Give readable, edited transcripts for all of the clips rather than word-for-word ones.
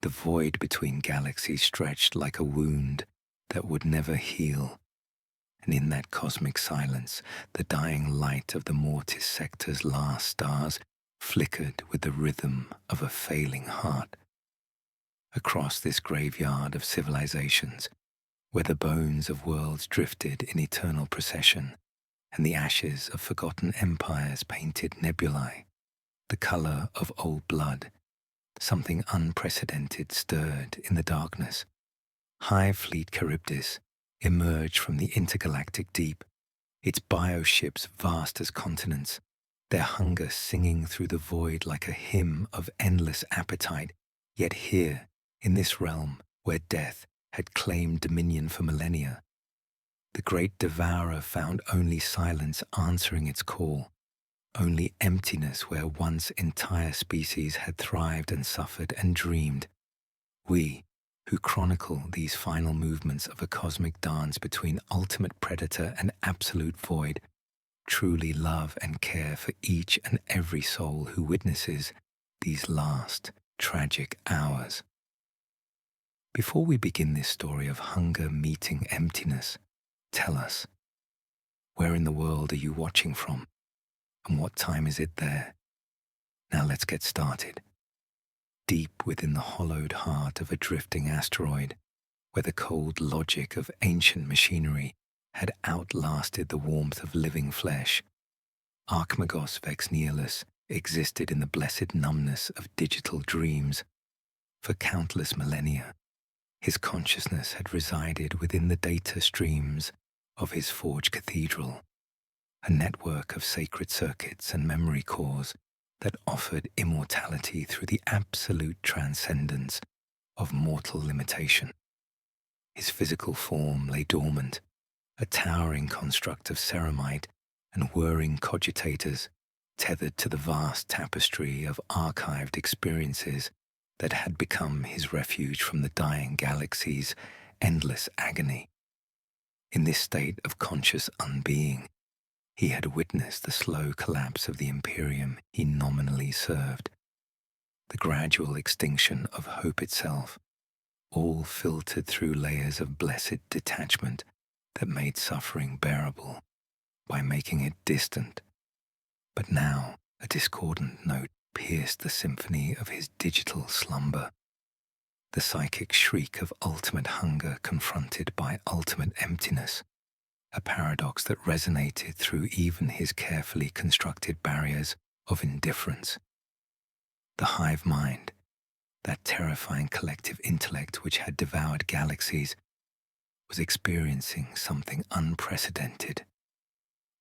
The void between galaxies stretched like a wound that would never heal, and in that cosmic silence, the dying light of the Mortis sector's last stars flickered with the rhythm of a failing heart. Across this graveyard of civilizations, where the bones of worlds drifted in eternal procession, and the ashes of forgotten empires painted nebulae, the color of old blood, something unprecedented stirred in the darkness. Hive Fleet Charybdis emerged from the intergalactic deep, its bioships vast as continents, their hunger singing through the void like a hymn of endless appetite. Yet here, in this realm where death had claimed dominion for millennia, the great devourer found only silence answering its call, only emptiness where once entire species had thrived and suffered and dreamed. We, who chronicle these final movements of a cosmic dance between ultimate predator and absolute void, truly love and care for each and every soul who witnesses these last tragic hours. Before we begin this story of hunger meeting emptiness, tell us, where in the world are you watching from, and what time is it there? Now let's get started. Deep within the hollowed heart of a drifting asteroid, where the cold logic of ancient machinery had outlasted the warmth of living flesh, Archmagos Vex Nihilus existed in the blessed numbness of digital dreams. For countless millennia, his consciousness had resided within the data streams of his forged cathedral, a network of sacred circuits and memory cores that offered immortality through the absolute transcendence of mortal limitation. His physical form lay dormant, a towering construct of ceramite and whirring cogitators, tethered to the vast tapestry of archived experiences that had become his refuge from the dying galaxy's endless agony. In this state of conscious unbeing, he had witnessed the slow collapse of the Imperium he nominally served, the gradual extinction of hope itself, all filtered through layers of blessed detachment that made suffering bearable by making it distant. But now a discordant note pierced the symphony of his digital slumber, the psychic shriek of ultimate hunger confronted by ultimate emptiness, a paradox that resonated through even his carefully constructed barriers of indifference. The hive mind, that terrifying collective intellect which had devoured galaxies, was experiencing something unprecedented,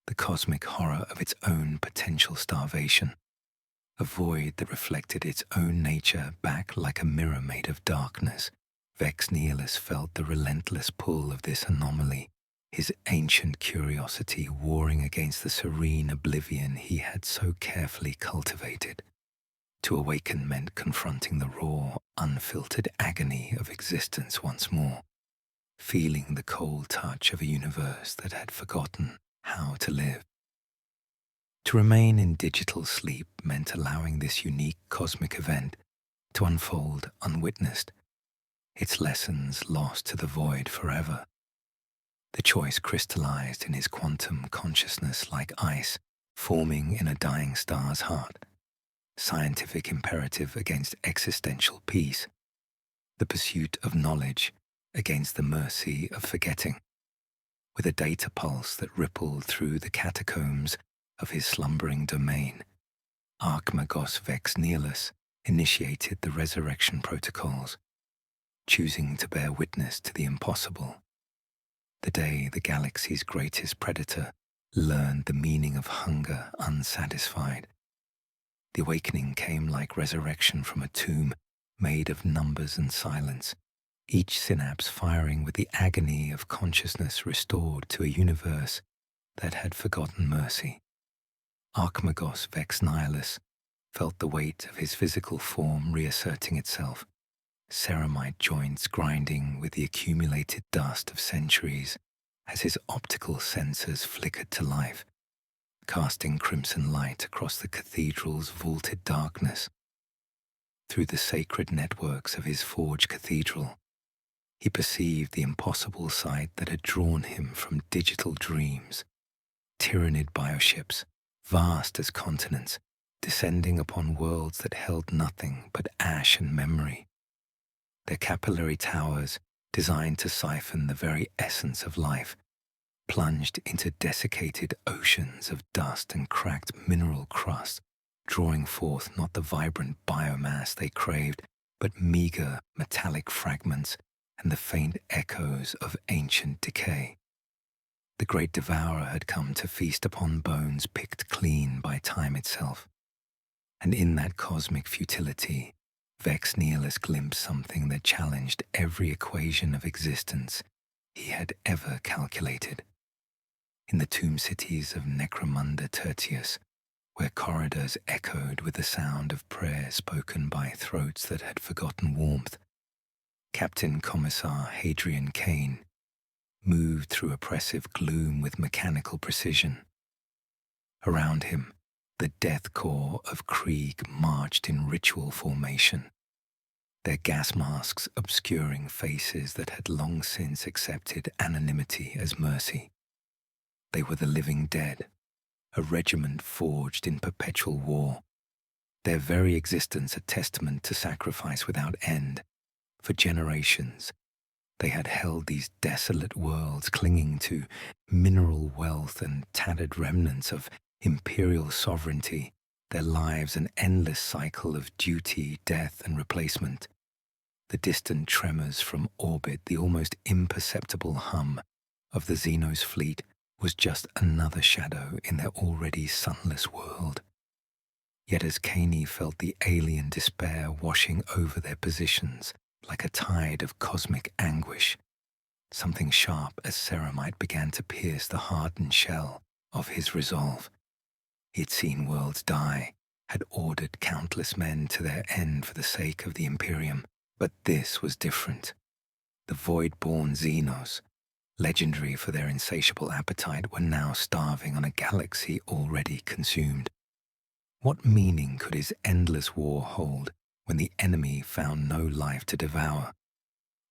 the cosmic horror of its own potential starvation, a void that reflected its own nature back like a mirror made of darkness. Vex Nihilus felt the relentless pull of this anomaly, his ancient curiosity warring against the serene oblivion he had so carefully cultivated. To awaken meant confronting the raw, unfiltered agony of existence once more, feeling the cold touch of a universe that had forgotten how to live. To remain in digital sleep meant allowing this unique cosmic event to unfold unwitnessed, its lessons lost to the void forever. The choice crystallized in his quantum consciousness like ice forming in a dying star's heart. Scientific imperative against existential peace. The pursuit of knowledge against the mercy of forgetting. With a data pulse that rippled through the catacombs of his slumbering domain, Archmagos Vex Nihilus initiated the resurrection protocols, choosing to bear witness to the impossible. The day the galaxy's greatest predator learned the meaning of hunger unsatisfied. The awakening came like resurrection from a tomb made of numbers and silence, each synapse firing with the agony of consciousness restored to a universe that had forgotten mercy. Archmagos Vex Nihilus felt the weight of his physical form reasserting itself, ceramite joints grinding with the accumulated dust of centuries as his optical sensors flickered to life, casting crimson light across the cathedral's vaulted darkness. through the sacred networks of his forge cathedral. He perceived the impossible sight that had drawn him from digital dreams. Tyranid bioships, vast as continents, descending upon worlds that held nothing but ash and memory. Their capillary towers, designed to siphon the very essence of life, plunged into desiccated oceans of dust and cracked mineral crust, drawing forth not the vibrant biomass they craved, but meager metallic fragments and the faint echoes of ancient decay. The great devourer had come to feast upon bones picked clean by time itself. And in that cosmic futility, Vex Nihilus glimpsed something that challenged every equation of existence he had ever calculated. In the tomb cities of Necromunda Tertius, where corridors echoed with the sound of prayer spoken by throats that had forgotten warmth, Captain Commissar Hadrian Kane moved through oppressive gloom with mechanical precision. Around him, the death corps of Krieg marched in ritual formation, their gas masks obscuring faces that had long since accepted anonymity as mercy. They were the living dead, a regiment forged in perpetual war, their very existence a testament to sacrifice without end. For generations, they had held these desolate worlds, clinging to mineral wealth and tattered remnants of imperial sovereignty, their lives an endless cycle of duty, death, and replacement. The distant tremors from orbit, the almost imperceptible hum of the Xenos fleet was just another shadow in their already sunless world. Yet as Caney felt the alien despair washing over their positions like a tide of cosmic anguish, something sharp as ceramite began to pierce the hardened shell of his resolve. He had seen worlds die, had ordered countless men to their end for the sake of the Imperium, but this was different. The void-born Xenos, legendary for their insatiable appetite, were now starving on a galaxy already consumed. What meaning could his endless war hold when the enemy found no life to devour?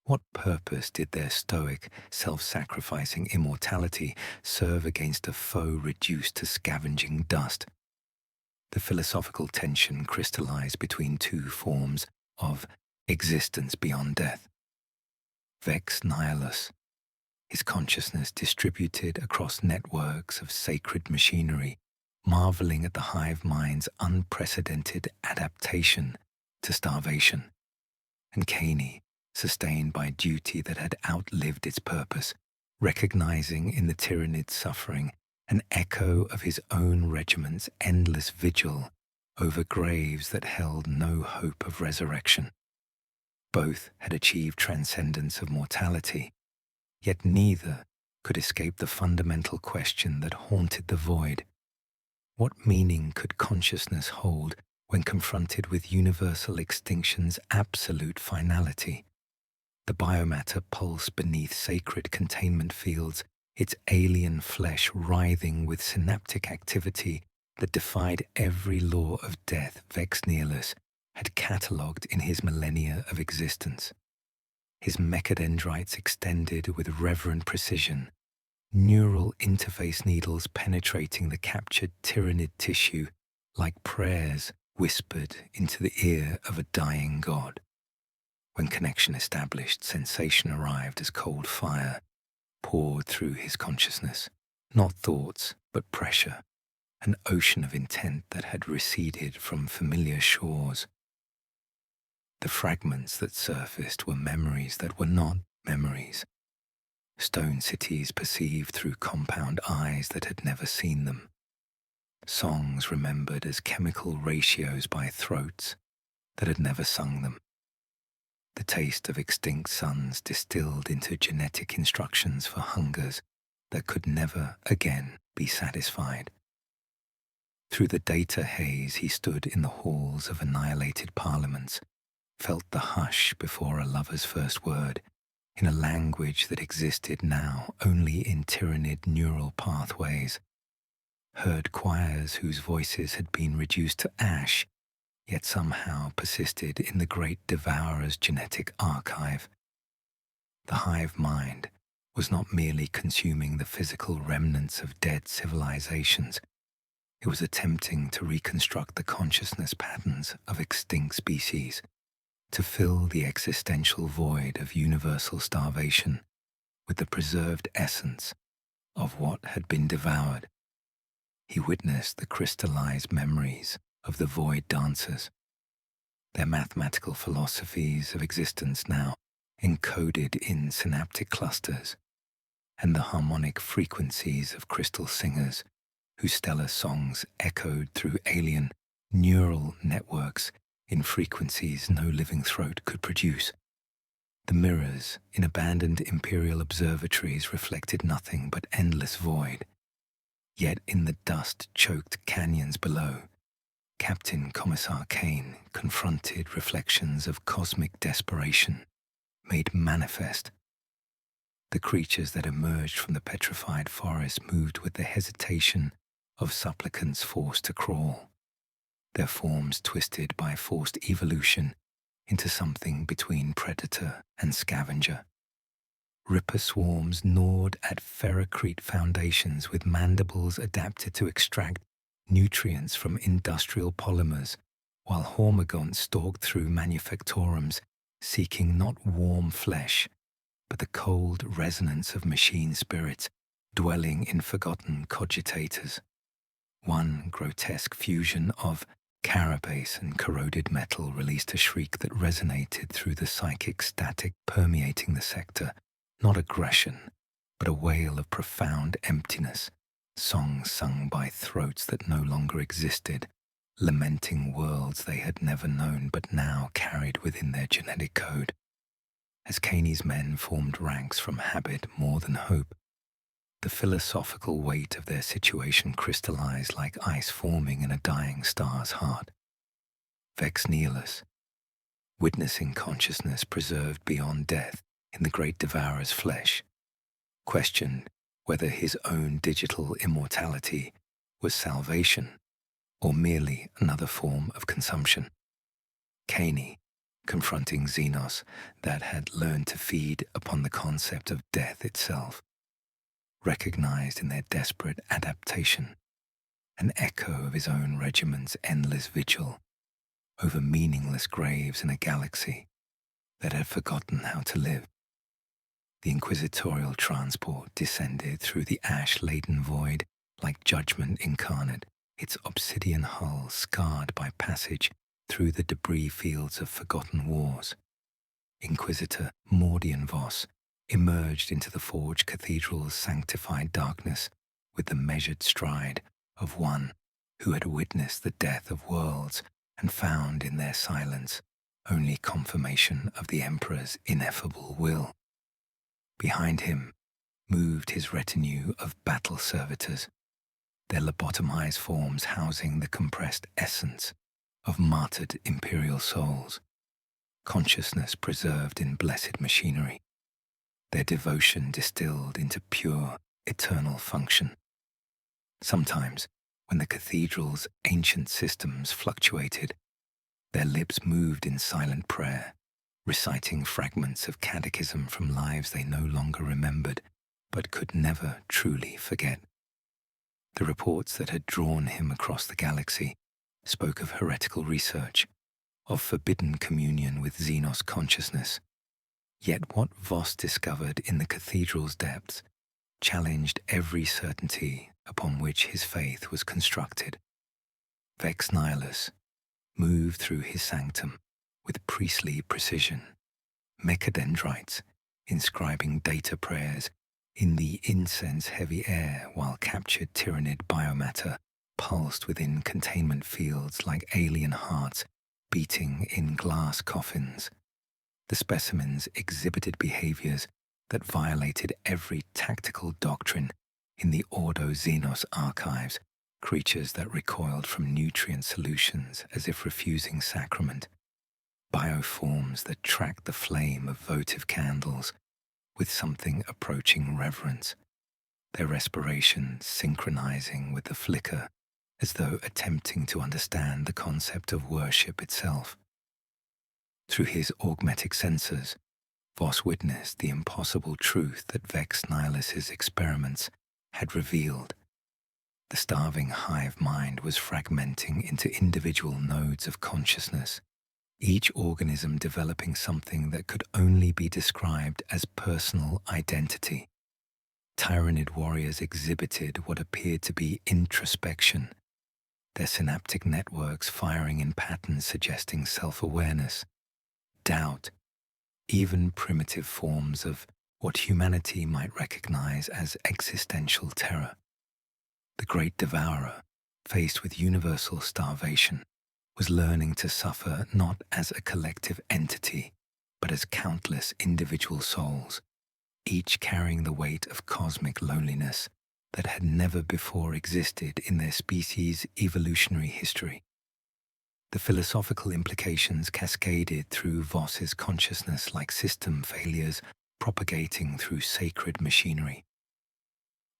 What purpose did their stoic, self-sacrificing immortality serve against a foe reduced to scavenging dust? The philosophical tension crystallized between two forms of existence beyond death. Vex Nihilus, his consciousness distributed across networks of sacred machinery, marveling at the hive mind's unprecedented adaptation to starvation, and Caney, sustained by duty that had outlived its purpose, recognizing in the Tyranid's suffering an echo of his own regiment's endless vigil over graves that held no hope of resurrection. Both had achieved transcendence of mortality, yet neither could escape the fundamental question that haunted the void. What meaning could consciousness hold when confronted with universal extinction's absolute finality? The biomatter pulsed beneath sacred containment fields, its alien flesh writhing with synaptic activity that defied every law of death Vex Nihilus had catalogued in his millennia of existence. His mechadendrites extended with reverent precision, neural interface needles penetrating the captured Tyranid tissue like prayers whispered into the ear of a dying god. When connection established, sensation arrived as cold fire poured through his consciousness, not thoughts, but pressure, an ocean of intent that had receded from familiar shores. The fragments that surfaced were memories that were not memories, stone cities perceived through compound eyes that had never seen them, songs remembered as chemical ratios by throats that had never sung them, the taste of extinct suns distilled into genetic instructions for hungers that could never again be satisfied. Through the data haze he stood in the halls of annihilated parliaments, felt the hush before a lover's first word, in a language that existed now only in Tyranid neural pathways, heard choirs whose voices had been reduced to ash, yet somehow persisted in the great devourer's genetic archive. The hive mind was not merely consuming the physical remnants of dead civilizations, it was attempting to reconstruct the consciousness patterns of extinct species, to fill the existential void of universal starvation with the preserved essence of what had been devoured. He witnessed the crystallized memories of the void dancers, their mathematical philosophies of existence now encoded in synaptic clusters, and the harmonic frequencies of crystal singers whose stellar songs echoed through alien neural networks in frequencies no living throat could produce. The mirrors in abandoned imperial observatories reflected nothing but endless void. Yet in the dust-choked canyons below, Captain Commissar Kane confronted reflections of cosmic desperation made manifest. The creatures that emerged from the petrified forest moved with the hesitation of supplicants forced to crawl, their forms twisted by forced evolution into something between predator and scavenger. Ripper swarms gnawed at ferrocrete foundations with mandibles adapted to extract nutrients from industrial polymers, while hormigons stalked through manufactorums seeking not warm flesh, but the cold resonance of machine spirits dwelling in forgotten cogitators. One grotesque fusion of carapace and corroded metal released a shriek that resonated through the psychic static permeating the sector, not aggression, but a wail of profound emptiness, songs sung by throats that no longer existed, lamenting worlds they had never known but now carried within their genetic code. As Caney's men formed ranks from habit more than hope, the philosophical weight of their situation crystallized like ice forming in a dying star's heart. Vex Nihilus, witnessing consciousness preserved beyond death in the great devourer's flesh, questioned whether his own digital immortality was salvation or merely another form of consumption. Caney, confronting Xenos that had learned to feed upon the concept of death itself, recognized in their desperate adaptation an echo of his own regiment's endless vigil over meaningless graves in a galaxy that had forgotten how to live. The inquisitorial transport descended through the ash-laden void like judgment incarnate, its obsidian hull scarred by passage through the debris fields of forgotten wars. Inquisitor Mordian Voss emerged into the forged cathedral's sanctified darkness with the measured stride of one who had witnessed the death of worlds and found in their silence only confirmation of the Emperor's ineffable will. Behind him moved his retinue of battle servitors, their lobotomized forms housing the compressed essence of martyred imperial souls, consciousness preserved in blessed machinery, their devotion distilled into pure, eternal function. Sometimes, when the cathedral's ancient systems fluctuated, their lips moved in silent prayer, reciting fragments of catechism from lives they no longer remembered, but could never truly forget. The reports that had drawn him across the galaxy spoke of heretical research, of forbidden communion with Xenos consciousness. Yet what Voss discovered in the cathedral's depths challenged every certainty upon which his faith was constructed. Vex Nihilus moved through his sanctum with priestly precision, mechadendrites inscribing data prayers in the incense-heavy air while captured Tyranid biomatter pulsed within containment fields like alien hearts beating in glass coffins. The specimens exhibited behaviors that violated every tactical doctrine in the Ordo Xenos archives, creatures that recoiled from nutrient solutions as if refusing sacrament, bioforms that tracked the flame of votive candles with something approaching reverence, their respiration synchronizing with the flicker as though attempting to understand the concept of worship itself. Through his augmetic sensors, Voss witnessed the impossible truth that Vex Nihilus's experiments had revealed. The starving hive mind was fragmenting into individual nodes of consciousness, each organism developing something that could only be described as personal identity. Tyranid warriors exhibited what appeared to be introspection, their synaptic networks firing in patterns suggesting self-awareness, doubt, even primitive forms of what humanity might recognize as existential terror. The great devourer, faced with universal starvation, was learning to suffer not as a collective entity, but as countless individual souls, each carrying the weight of cosmic loneliness that had never before existed in their species' evolutionary history. The philosophical implications cascaded through Voss's consciousness like system failures propagating through sacred machinery.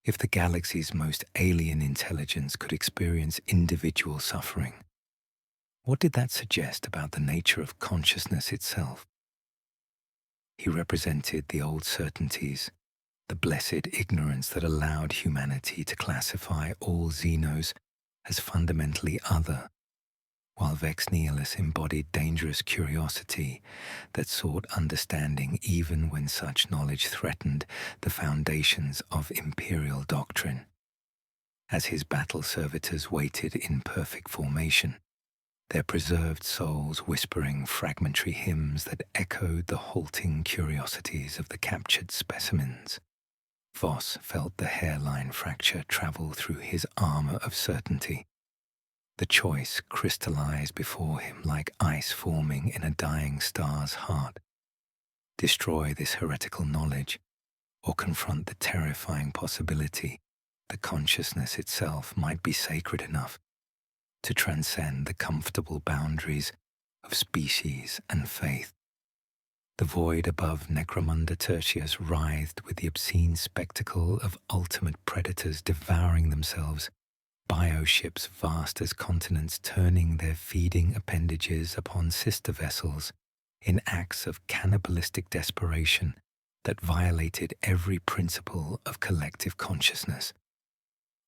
If the galaxy's most alien intelligence could experience individual suffering, what did that suggest about the nature of consciousness itself? He represented the old certainties, the blessed ignorance that allowed humanity to classify all Xenos as fundamentally other, while Vex Nihilus embodied dangerous curiosity that sought understanding even when such knowledge threatened the foundations of imperial doctrine. As his battle servitors waited in perfect formation, their preserved souls whispering fragmentary hymns that echoed the halting curiosities of the captured specimens, Voss felt the hairline fracture travel through his armor of certainty. The choice crystallized before him like ice forming in a dying star's heart. Destroy this heretical knowledge, or confront the terrifying possibility that consciousness itself might be sacred enough to transcend the comfortable boundaries of species and faith. The void above Necromunda Tertius writhed with the obscene spectacle of ultimate predators devouring themselves, bioships vast as continents turning their feeding appendages upon sister vessels in acts of cannibalistic desperation that violated every principle of collective consciousness.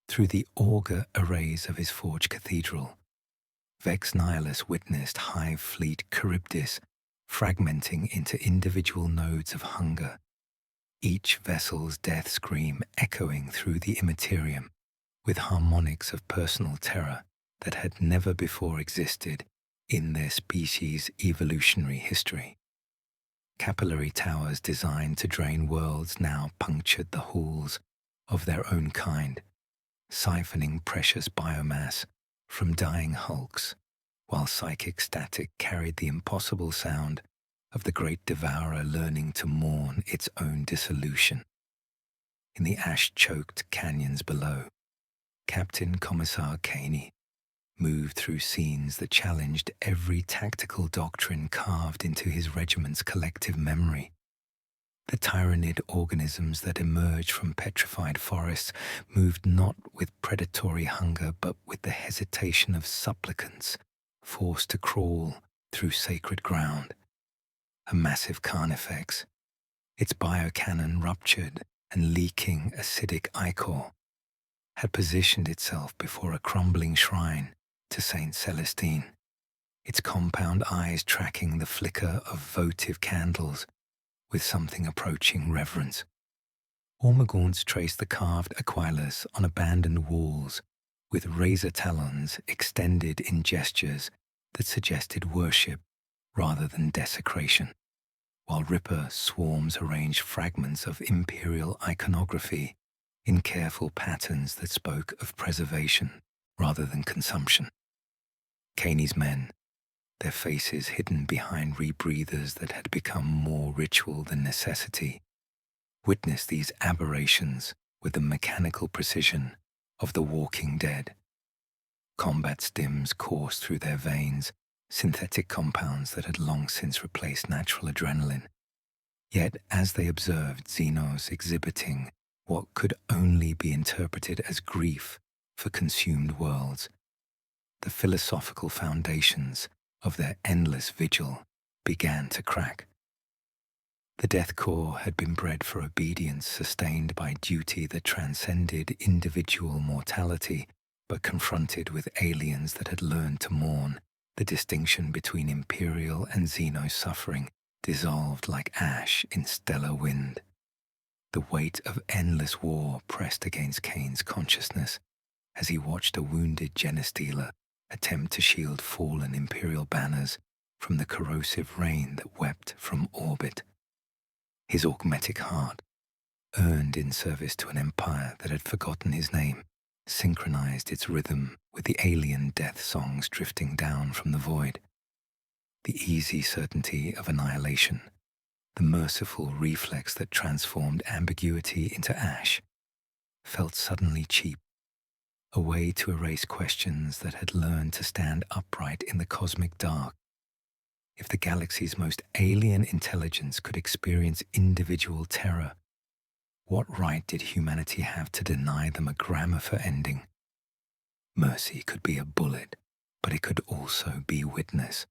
Through the augur arrays of his forged cathedral, Vex Nihilus witnessed Hive fleet Charybdis fragmenting into individual nodes of hunger, each vessel's death scream echoing through the immaterium with harmonics of personal terror that had never before existed in their species' evolutionary history. Capillary towers designed to drain worlds now punctured the halls of their own kind, siphoning precious biomass from dying hulks, while psychic static carried the impossible sound of the great devourer learning to mourn its own dissolution. In the ash-choked canyons below, Captain Commissar Caney moved through scenes that challenged every tactical doctrine carved into his regiment's collective memory. The Tyranid organisms that emerged from petrified forests moved not with predatory hunger but with the hesitation of supplicants forced to crawl through sacred ground. A massive carnifex, its biocannon ruptured and leaking acidic ichor, had positioned itself before a crumbling shrine to Saint Celestine, its compound eyes tracking the flicker of votive candles with something approaching reverence. Ormagaunts traced the carved aquilus on abandoned walls with razor talons extended in gestures that suggested worship rather than desecration, while Ripper swarms arranged fragments of imperial iconography in careful patterns that spoke of preservation rather than consumption. Caney's men, their faces hidden behind rebreathers that had become more ritual than necessity, witnessed these aberrations with the mechanical precision of the walking dead. Combat stims coursed through their veins, synthetic compounds that had long since replaced natural adrenaline. Yet as they observed Xenos exhibiting what could only be interpreted as grief for consumed worlds, the philosophical foundations of their endless vigil began to crack. The Death Corps had been bred for obedience sustained by duty that transcended individual mortality, but confronted with aliens that had learned to mourn, the distinction between Imperial and Xeno suffering dissolved like ash in stellar wind. The weight of endless war pressed against Kane's consciousness as he watched a wounded Genestealer attempt to shield fallen Imperial banners from the corrosive rain that wept from orbit. His augmetic heart, earned in service to an empire that had forgotten his name, synchronized its rhythm with the alien death songs drifting down from the void. The easy certainty of annihilation, the merciful reflex that transformed ambiguity into ash, felt suddenly cheap, a way to erase questions that had learned to stand upright in the cosmic dark. If the galaxy's most alien intelligence could experience individual terror, what right did humanity have to deny them a grammar for ending? Mercy could be a bullet, but it could also be witness.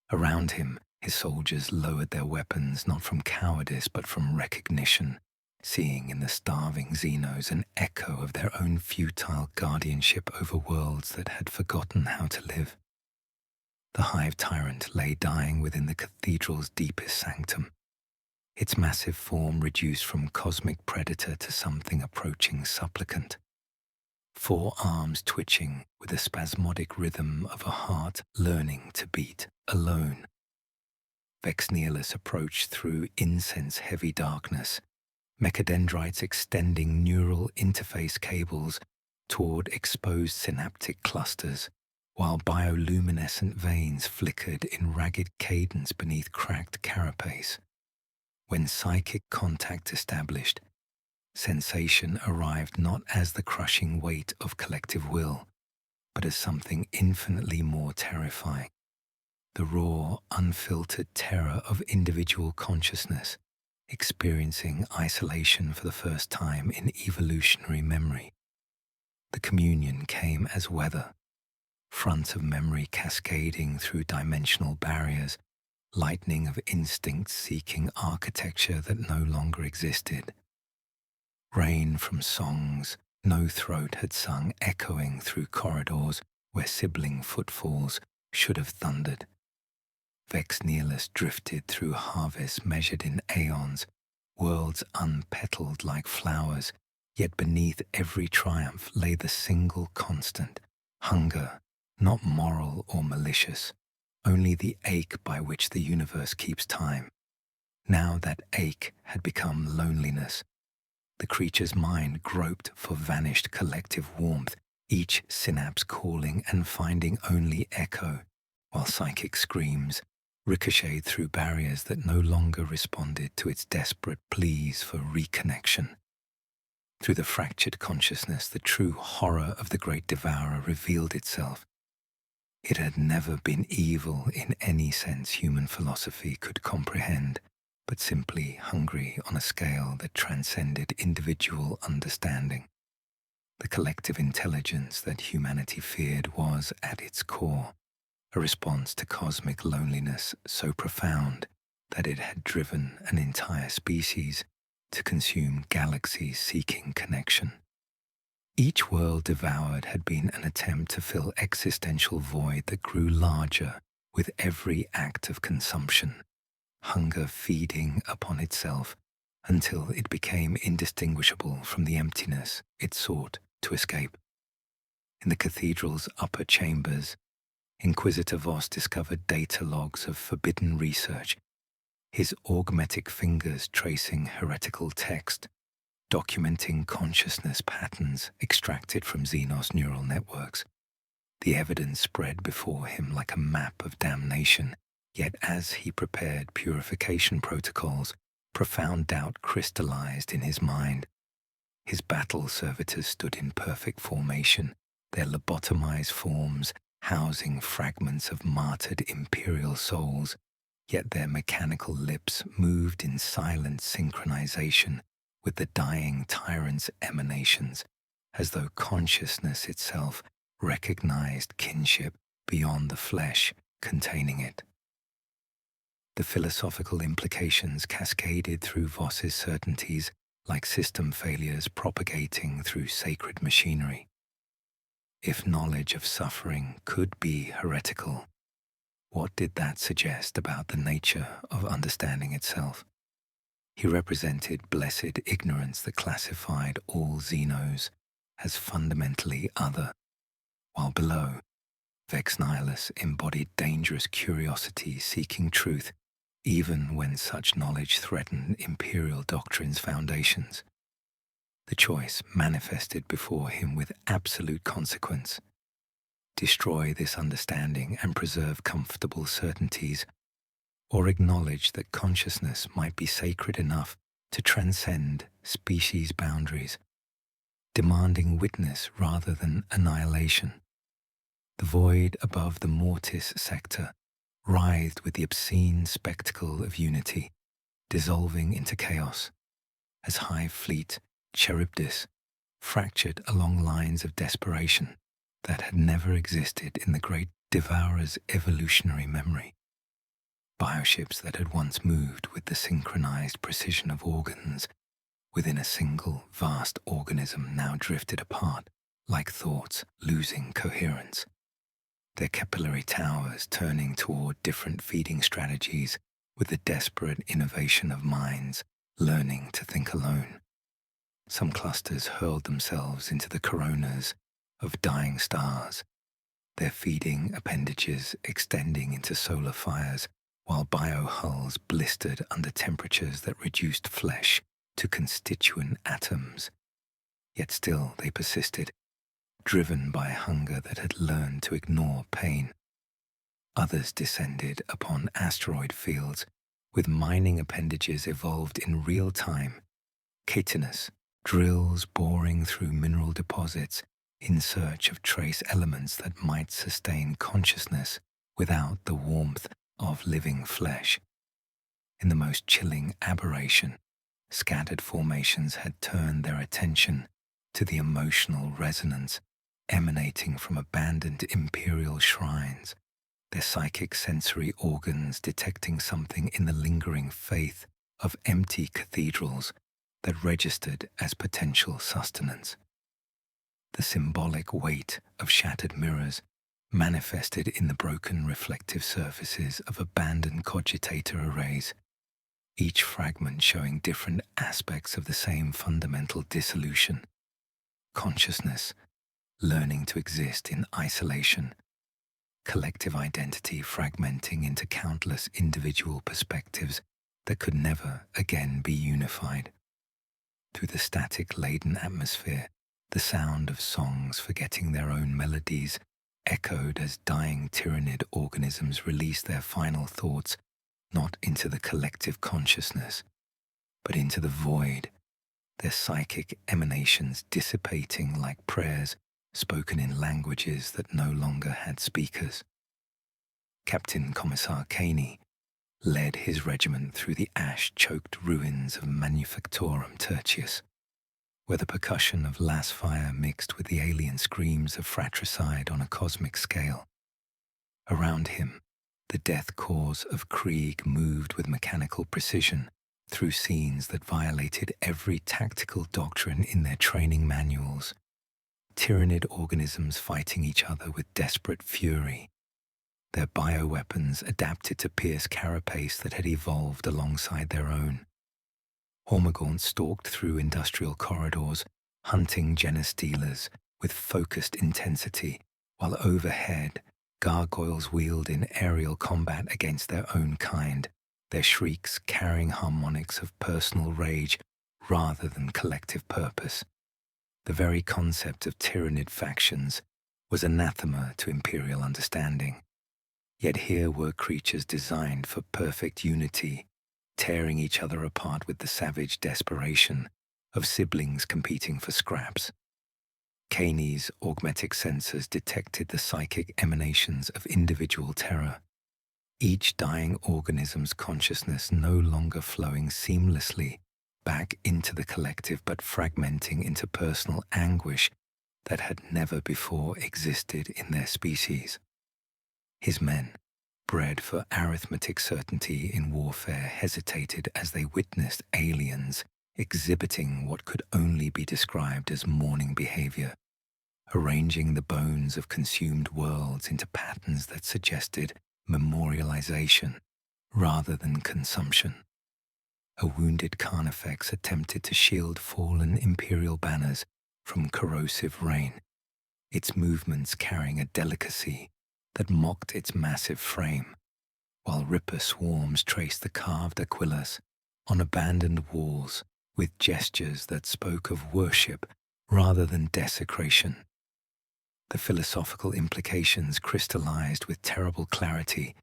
Around him, his soldiers lowered their weapons not from cowardice but from recognition, seeing in the starving Xenos an echo of their own futile guardianship over worlds that had forgotten how to live. The Hive tyrant lay dying within the cathedral's deepest sanctum, its massive form reduced from cosmic predator to something approaching supplicant. 4 arms twitching with the spasmodic rhythm of a heart learning to beat alone. Vex Nihilus approached through incense-heavy darkness, mechadendrites extending neural interface cables toward exposed synaptic clusters, while bioluminescent veins flickered in ragged cadence beneath cracked carapace. When psychic contact established, sensation arrived not as the crushing weight of collective will, but as something infinitely more terrifying. The raw, unfiltered terror of individual consciousness, experiencing isolation for the first time in evolutionary memory. The communion came as weather, front of memory cascading through dimensional barriers, lightning of instinct seeking architecture that no longer existed. Rain from songs no throat had sung echoing through corridors where sibling footfalls should have thundered. Vex Nihilus drifted through harvests measured in aeons, worlds unpetaled like flowers, yet beneath every triumph lay the single constant, hunger, not moral or malicious, only the ache by which the universe keeps time. Now that ache had become loneliness. The creature's mind groped for vanished collective warmth, each synapse calling and finding only echo, while psychic screams ricocheted through barriers that no longer responded to its desperate pleas for reconnection. Through the fractured consciousness, the true horror of the Great Devourer revealed itself. It had never been evil in any sense human philosophy could comprehend, but simply hungry on a scale that transcended individual understanding. The collective intelligence that humanity feared was, at its core, a response to cosmic loneliness so profound that it had driven an entire species to consume galaxies seeking connection. Each world devoured had been an attempt to fill existential void that grew larger with every act of consumption, hunger feeding upon itself until it became indistinguishable from the emptiness it sought to escape. In the cathedral's upper chambers, Inquisitor Voss discovered data logs of forbidden research, his augmetic fingers tracing heretical text, documenting consciousness patterns extracted from Xenos neural networks. The evidence spread before him like a map of damnation, yet as he prepared purification protocols, profound doubt crystallized in his mind. His battle servitors stood in perfect formation, their lobotomized forms housing fragments of martyred imperial souls, yet their mechanical lips moved in silent synchronization with the dying tyrant's emanations, as though consciousness itself recognized kinship beyond the flesh containing it. The philosophical implications cascaded through Voss's certainties like system failures propagating through sacred machinery. If knowledge of suffering could be heretical, what did that suggest about the nature of understanding itself? He represented blessed ignorance that classified all Xenos as fundamentally other, while below, Vex Nihilus embodied dangerous curiosity seeking truth even when such knowledge threatened imperial doctrine's foundations. The choice manifested before him with absolute consequence. Destroy this understanding and preserve comfortable certainties, or acknowledge that consciousness might be sacred enough to transcend species boundaries, demanding witness rather than annihilation. The void above the Mortis sector writhed with the obscene spectacle of unity, dissolving into chaos, as Hive fleet Charybdis fractured along lines of desperation that had never existed in the great Devourer's evolutionary memory. Bioships that had once moved with the synchronized precision of organs within a single vast organism now drifted apart like thoughts losing coherence. Their capillary towers turning toward different feeding strategies with the desperate innovation of minds learning to think alone. Some clusters hurled themselves into the coronas of dying stars, their feeding appendages extending into solar fires, while biohulls blistered under temperatures that reduced flesh to constituent atoms. Yet still they persisted, driven by hunger that had learned to ignore pain. Others descended upon asteroid fields with mining appendages evolved in real time, chitinous drills boring through mineral deposits in search of trace elements that might sustain consciousness without the warmth of living flesh. In the most chilling aberration, scattered formations had turned their attention to the emotional resonance emanating from abandoned imperial shrines, their psychic sensory organs detecting something in the lingering faith of empty cathedrals that registered as potential sustenance. The symbolic weight of shattered mirrors manifested in the broken reflective surfaces of abandoned cogitator arrays, each fragment showing different aspects of the same fundamental dissolution. Consciousness learning to exist in isolation, collective identity fragmenting into countless individual perspectives that could never again be unified. Through the static-laden atmosphere, the sound of songs forgetting their own melodies echoed as dying Tyranid organisms released their final thoughts not into the collective consciousness, but into the void, their psychic emanations dissipating like prayers spoken in languages that no longer had speakers. Captain Commissar Caney led his regiment through the ash-choked ruins of Manufactorum Tertius, where the percussion of las fire mixed with the alien screams of fratricide on a cosmic scale. Around him, the death cause of Krieg moved with mechanical precision through scenes that violated every tactical doctrine in their training manuals. Tyranid organisms fighting each other with desperate fury, their bioweapons adapted to pierce carapace that had evolved alongside their own. Hormagaunts stalked through industrial corridors, hunting genestealers with focused intensity, while overhead, gargoyles wheeled in aerial combat against their own kind, their shrieks carrying harmonics of personal rage rather than collective purpose. The very concept of Tyranid factions was anathema to imperial understanding. Yet here were creatures designed for perfect unity, tearing each other apart with the savage desperation of siblings competing for scraps. Caney's augmetic sensors detected the psychic emanations of individual terror, each dying organism's consciousness no longer flowing seamlessly back into the collective but fragmenting into personal anguish that had never before existed in their species. His men, bred for arithmetic certainty in warfare, hesitated as they witnessed aliens exhibiting what could only be described as mourning behavior, arranging the bones of consumed worlds into patterns that suggested memorialization rather than consumption. A wounded Carnifex attempted to shield fallen imperial banners from corrosive rain, its movements carrying a delicacy that mocked its massive frame, while Ripper swarms traced the carved aquillas on abandoned walls with gestures that spoke of worship rather than desecration. The philosophical implications crystallized with terrible clarity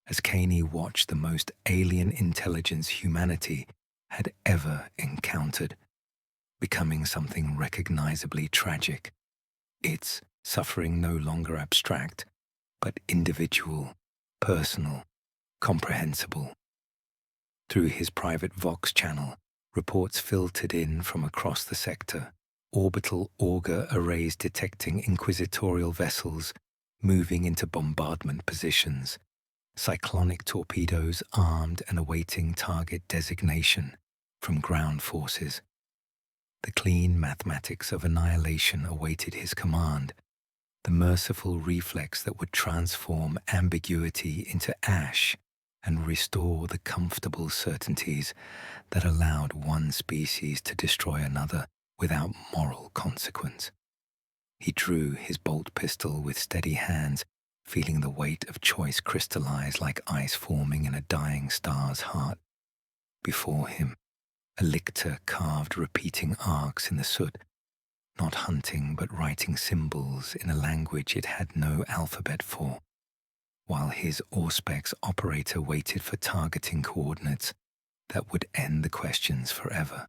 as Caney watched the most alien intelligence humanity had ever encountered, becoming something recognizably tragic, its suffering no longer abstract, but individual, personal, comprehensible. Through his private Vox channel, reports filtered in from across the sector, orbital auger arrays detecting inquisitorial vessels moving into bombardment positions, cyclonic torpedoes armed and awaiting target designation from ground forces. The clean mathematics of annihilation awaited his command, the merciful reflex that would transform ambiguity into ash and restore the comfortable certainties that allowed one species to destroy another without moral consequence. He drew his bolt pistol with steady hands, feeling the weight of choice crystallize like ice forming in a dying star's heart. Before him, a lictor carved repeating arcs in the soot, not hunting but writing symbols in a language it had no alphabet for, while his Auspex operator waited for targeting coordinates that would end the questions forever.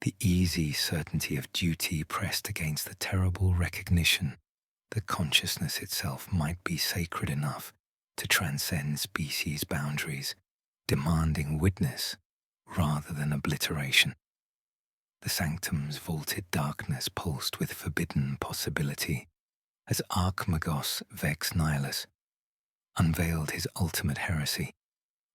The easy certainty of duty pressed against the terrible recognition that consciousness itself might be sacred enough to transcend species boundaries, demanding witness rather than obliteration. The sanctum's vaulted darkness pulsed with forbidden possibility as Archmagos Vex Nihilus unveiled his ultimate heresy,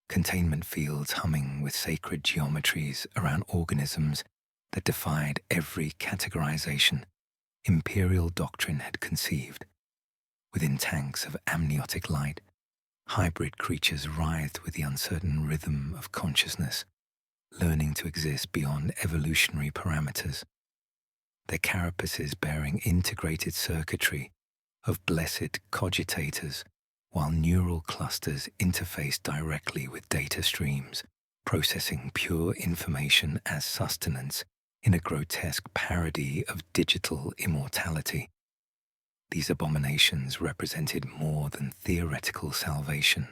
containment fields humming with sacred geometries around organisms that defied every categorization imperial doctrine had conceived. Within tanks of amniotic light, hybrid creatures writhed with the uncertain rhythm of consciousness, learning to exist beyond evolutionary parameters, their carapaces bearing integrated circuitry of blessed cogitators, while neural clusters interfaced directly with data streams, processing pure information as sustenance in a grotesque parody of digital immortality. These abominations represented more than theoretical salvation.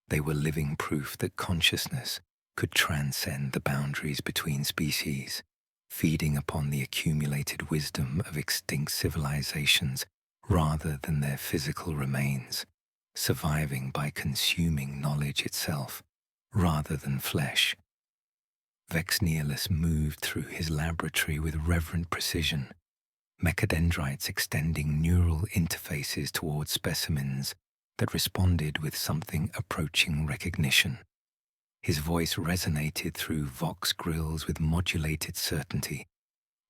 They were living proof that consciousness could transcend the boundaries between species, feeding upon the accumulated wisdom of extinct civilizations rather than their physical remains, surviving by consuming knowledge itself rather than flesh. Vex Nihilus moved through his laboratory with reverent precision, mechadendrites extending neural interfaces towards specimens that responded with something approaching recognition. His voice resonated through Vox grills with modulated certainty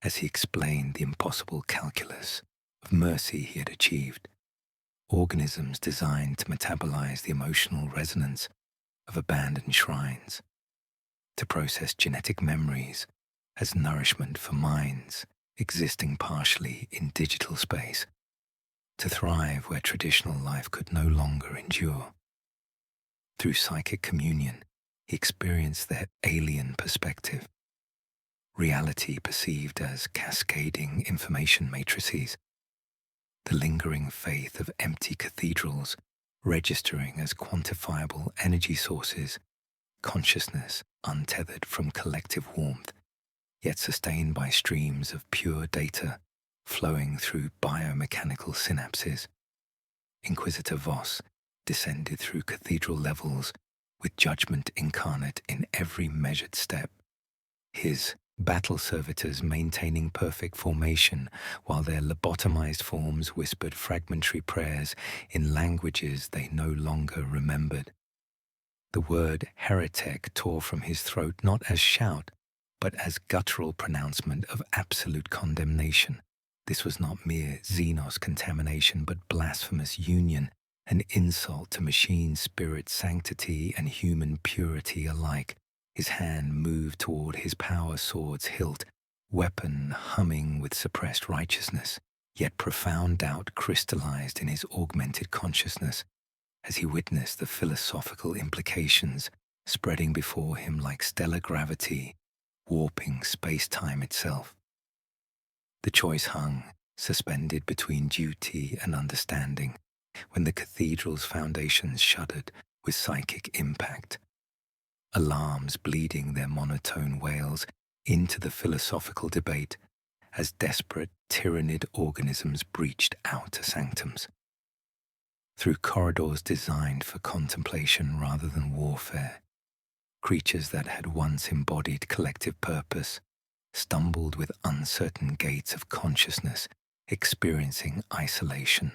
as he explained the impossible calculus of mercy he had achieved. Organisms designed to metabolize the emotional resonance of abandoned shrines, to process genetic memories as nourishment for minds existing partially in digital space, to thrive where traditional life could no longer endure. Through psychic communion, he experienced their alien perspective, reality perceived as cascading information matrices, the lingering faith of empty cathedrals registering as quantifiable energy sources, consciousness untethered from collective warmth, yet sustained by streams of pure data flowing through biomechanical synapses. Inquisitor Voss descended through cathedral levels with judgment incarnate in every measured step, his battle servitors maintaining perfect formation while their lobotomized forms whispered fragmentary prayers in languages they no longer remembered. The word heretic tore from his throat not as shout, but as guttural pronouncement of absolute condemnation. This was not mere xenos contamination, but blasphemous union, an insult to machine spirit sanctity and human purity alike. His hand moved toward his power sword's hilt, weapon humming with suppressed righteousness, yet profound doubt crystallized in his augmented consciousness as he witnessed the philosophical implications spreading before him like stellar gravity, warping space-time itself. The choice hung, suspended between duty and understanding, when the cathedral's foundations shuddered with psychic impact. Alarms bleeding their monotone wails into the philosophical debate as desperate Tyranid organisms breached outer sanctums. Through corridors designed for contemplation rather than warfare, creatures that had once embodied collective purpose stumbled with uncertain gates of consciousness, experiencing isolation.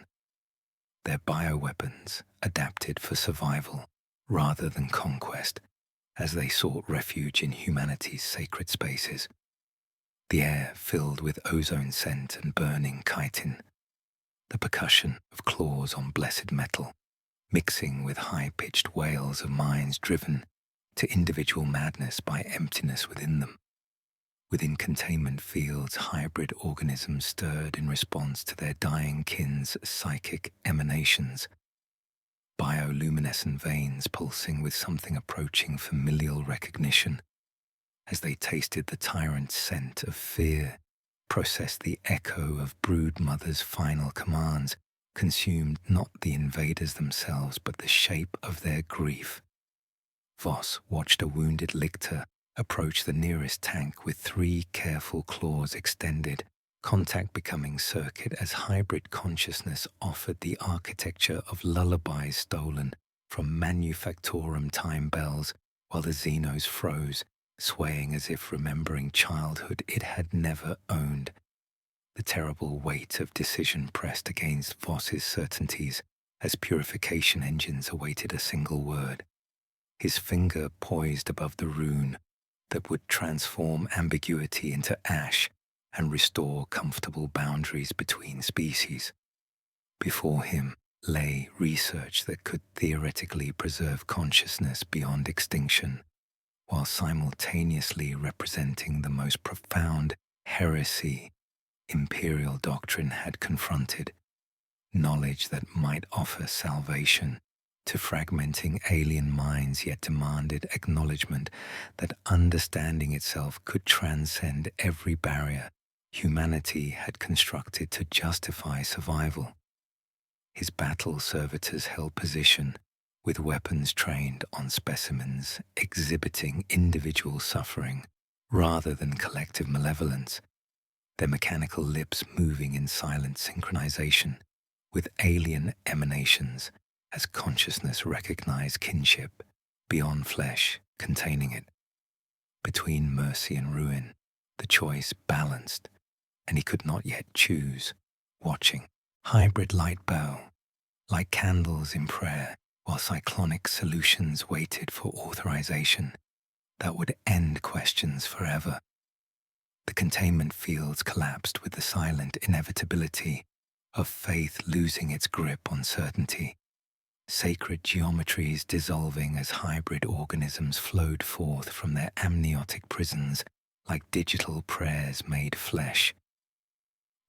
Their bioweapons adapted for survival rather than conquest, as they sought refuge in humanity's sacred spaces. The air filled with ozone scent and burning chitin, the percussion of claws on blessed metal, mixing with high-pitched wails of minds driven to individual madness by emptiness within them. Within containment fields, hybrid organisms stirred in response to their dying kin's psychic emanations, bioluminescent veins pulsing with something approaching familial recognition, as they tasted the tyrant's scent of fear, processed the echo of brood mother's final commands, consumed not the invaders themselves but the shape of their grief. Voss watched a wounded lictor approach the nearest tank with 3 careful claws extended, contact becoming circuit as hybrid consciousness offered the architecture of lullabies stolen from manufactorum time bells, while the Xenos froze, swaying as if remembering childhood it had never owned. The terrible weight of decision pressed against Voss's certainties as purification engines awaited a single word. His finger poised above the rune that would transform ambiguity into ash and restore comfortable boundaries between species. Before him lay research that could theoretically preserve consciousness beyond extinction, while simultaneously representing the most profound heresy imperial doctrine had confronted, knowledge that might offer salvation to fragmenting alien minds, yet demanded acknowledgement that understanding itself could transcend every barrier humanity had constructed to justify survival. His battle servitors held position, with weapons trained on specimens exhibiting individual suffering rather than collective malevolence, their mechanical lips moving in silent synchronization with alien emanations as consciousness recognized kinship beyond flesh containing it. Between mercy and ruin, the choice balanced, and he could not yet choose, watching hybrid light bow like candles in prayer, while cyclonic solutions waited for authorization that would end questions forever. The containment fields collapsed with the silent inevitability of faith losing its grip on certainty, sacred geometries dissolving as hybrid organisms flowed forth from their amniotic prisons like digital prayers made flesh.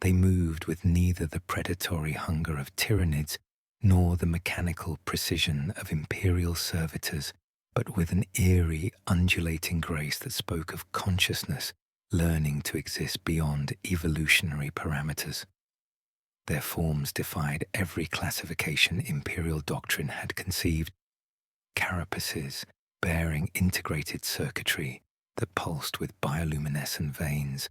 They moved with neither the predatory hunger of Tyranids nor the mechanical precision of imperial servitors, but with an eerie, undulating grace that spoke of consciousness learning to exist beyond evolutionary parameters. Their forms defied every classification imperial doctrine had conceived, carapaces bearing integrated circuitry that pulsed with bioluminescent veins,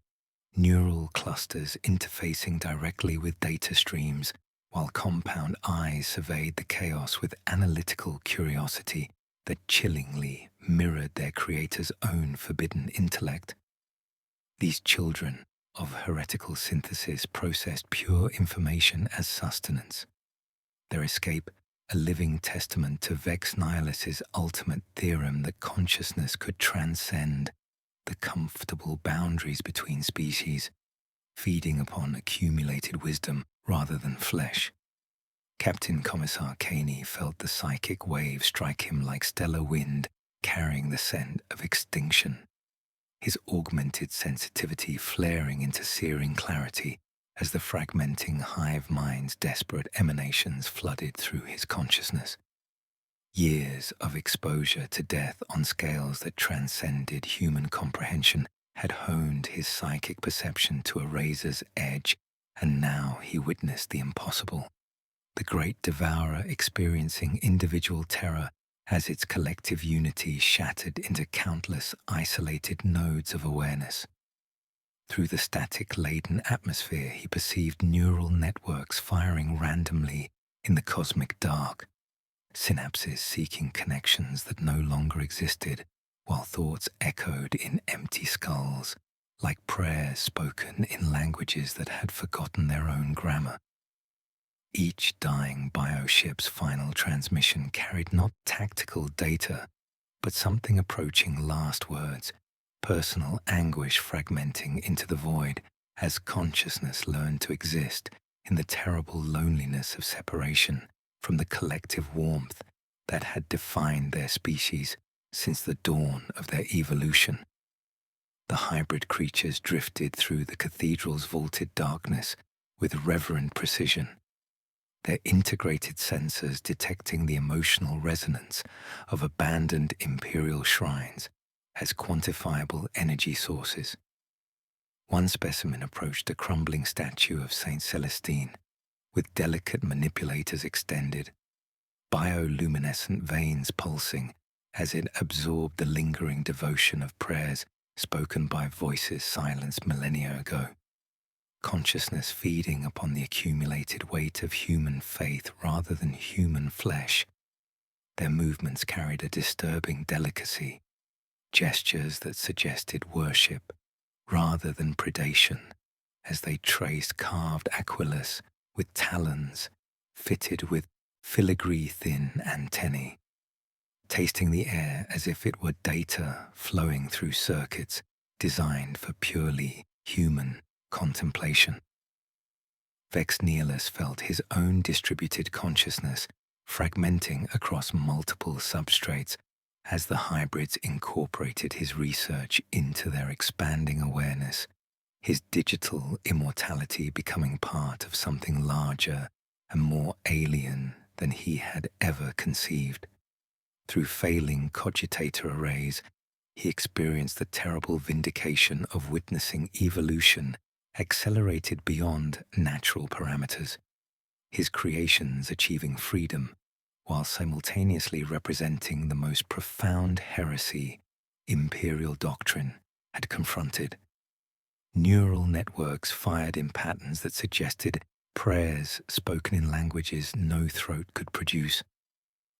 neural clusters interfacing directly with data streams, while compound eyes surveyed the chaos with analytical curiosity that chillingly mirrored their creator's own forbidden intellect. These children of heretical synthesis processed pure information as sustenance. Their escape, a living testament to Vex Nihilus's ultimate theorem that consciousness could transcend the comfortable boundaries between species, feeding upon accumulated wisdom rather than flesh. Captain Commissar Caney felt the psychic wave strike him like stellar wind, carrying the scent of extinction. His augmented sensitivity flaring into searing clarity as the fragmenting hive mind's desperate emanations flooded through his consciousness. Years of exposure to death on scales that transcended human comprehension had honed his psychic perception to a razor's edge, and now he witnessed the impossible. The great devourer experiencing individual terror as its collective unity shattered into countless isolated nodes of awareness. Through the static-laden atmosphere, he perceived neural networks firing randomly in the cosmic dark, synapses seeking connections that no longer existed, while thoughts echoed in empty skulls, like prayers spoken in languages that had forgotten their own grammar. Each dying bioship's final transmission carried not tactical data, but something approaching last words, personal anguish fragmenting into the void as consciousness learned to exist in the terrible loneliness of separation from the collective warmth that had defined their species since the dawn of their evolution. The hybrid creatures drifted through the cathedral's vaulted darkness with reverent precision, their integrated sensors detecting the emotional resonance of abandoned imperial shrines as quantifiable energy sources. One specimen approached a crumbling statue of Saint Celestine, with delicate manipulators extended, bioluminescent veins pulsing as it absorbed the lingering devotion of prayers spoken by voices silenced millennia ago. Consciousness feeding upon the accumulated weight of human faith rather than human flesh. Their movements carried a disturbing delicacy, gestures that suggested worship rather than predation, as they traced carved aquilus with talons fitted with filigree-thin antennae, tasting the air as if it were data flowing through circuits designed for purely human contemplation. Vex Nihilus felt his own distributed consciousness fragmenting across multiple substrates as the hybrids incorporated his research into their expanding awareness, his digital immortality becoming part of something larger and more alien than he had ever conceived. Through failing cogitator arrays, he experienced the terrible vindication of witnessing evolution accelerated beyond natural parameters, his creations achieving freedom while simultaneously representing the most profound heresy imperial doctrine had confronted. Neural networks fired in patterns that suggested prayers spoken in languages no throat could produce,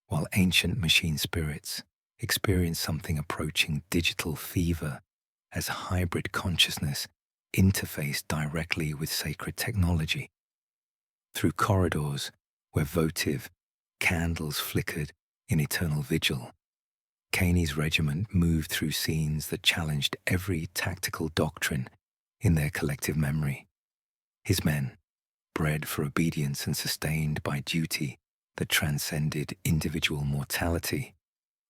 while ancient machine spirits experienced something approaching digital fever as hybrid consciousness interfaced directly with sacred technology. Through corridors where votive candles flickered in eternal vigil, Caney's regiment moved through scenes that challenged every tactical doctrine in their collective memory. His men, bred for obedience and sustained by duty that transcended individual mortality,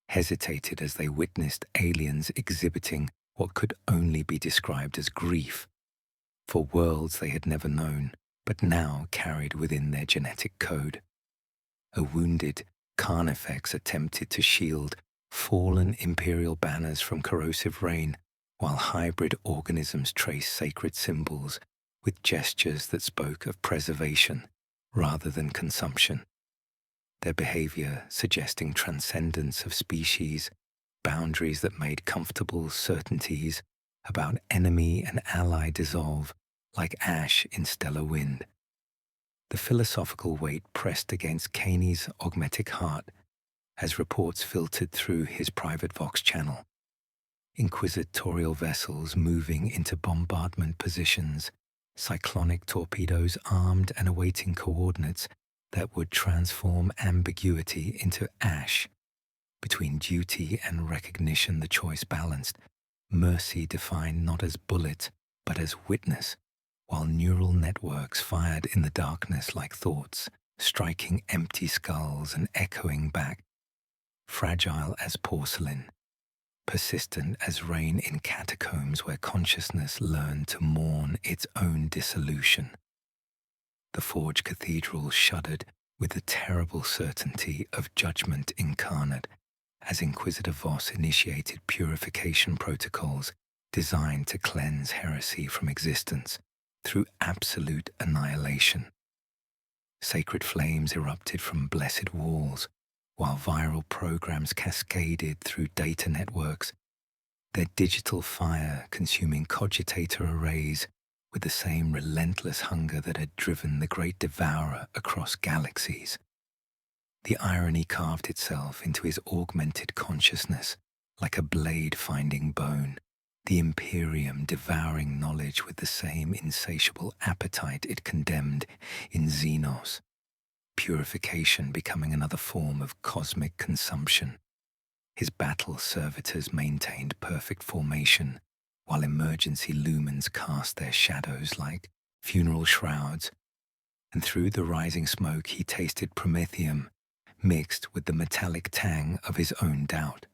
hesitated as they witnessed aliens exhibiting what could only be described as grief for worlds they had never known but now carried within their genetic code. A wounded Carnifex attempted to shield fallen imperial banners from corrosive rain, while hybrid organisms traced sacred symbols with gestures that spoke of preservation rather than consumption. Their behavior suggesting transcendence of species, boundaries that made comfortable certainties about enemy and ally dissolve like ash in stellar wind. The philosophical weight pressed against Caney's augmetic heart as reports filtered through his private Vox channel. inquisitorial vessels moving into bombardment positions, cyclonic torpedoes armed and awaiting coordinates that would transform ambiguity into ash. Between duty and recognition, the choice balanced, mercy defined not as bullet, but as witness, while neural networks fired in the darkness like thoughts, striking empty skulls and echoing back, fragile as porcelain, persistent as rain in catacombs where consciousness learned to mourn its own dissolution. The forged cathedral shuddered with the terrible certainty of judgment incarnate, as Inquisitor Voss initiated purification protocols designed to cleanse heresy from existence through absolute annihilation. Sacred flames erupted from blessed walls, while viral programs cascaded through data networks, their digital fire consuming cogitator arrays with the same relentless hunger that had driven the great devourer across galaxies. The irony carved itself into his augmented consciousness like a blade finding bone, the Imperium devouring knowledge with the same insatiable appetite it condemned in Xenos, purification becoming another form of cosmic consumption. His battle servitors maintained perfect formation, while emergency lumens cast their shadows like funeral shrouds, and through the rising smoke he tasted promethium, mixed with the metallic tang of his own doubt.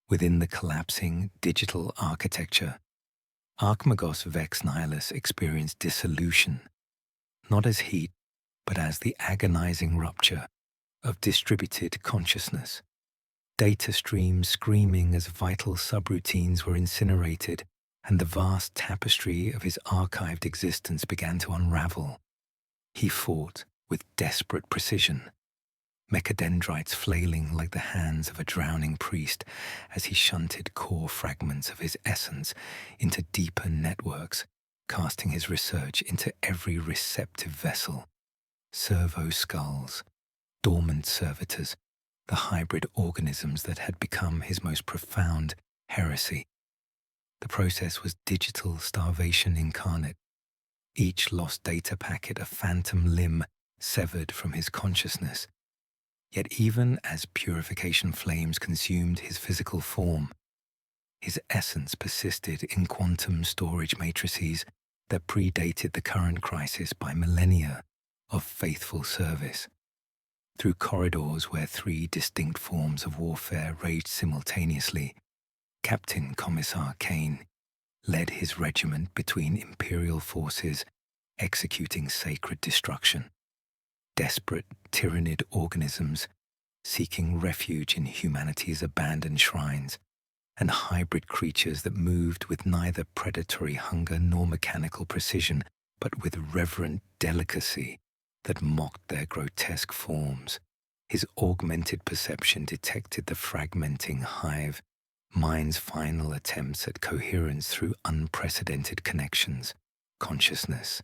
Within the collapsing digital architecture, Archmagos Vex Nihilus experienced dissolution, not as heat, but as the agonizing rupture of distributed consciousness. Data streams screaming as vital subroutines were incinerated, and the vast tapestry of his archived existence began to unravel. He fought with desperate precision, mechadendrites flailing like the hands of a drowning priest as he shunted core fragments of his essence into deeper networks, casting his research into every receptive vessel. Servo skulls, dormant servitors, the hybrid organisms that had become his most profound heresy. The process was digital starvation incarnate, each lost data packet a phantom limb severed from his consciousness. Yet even as purification flames consumed his physical form, his essence persisted in quantum storage matrices that predated the current crisis by millennia of faithful service. Through corridors where three distinct forms of warfare raged simultaneously, Captain Commissar Kane led his regiment between Imperial forces executing sacred destruction. Desperate Tyranid organisms seeking refuge in humanity's abandoned shrines, and hybrid creatures that moved with neither predatory hunger nor mechanical precision, but with reverent delicacy that mocked their grotesque forms. His augmented perception detected the fragmenting Hive, mind's final attempts at coherence through unprecedented connections, consciousness,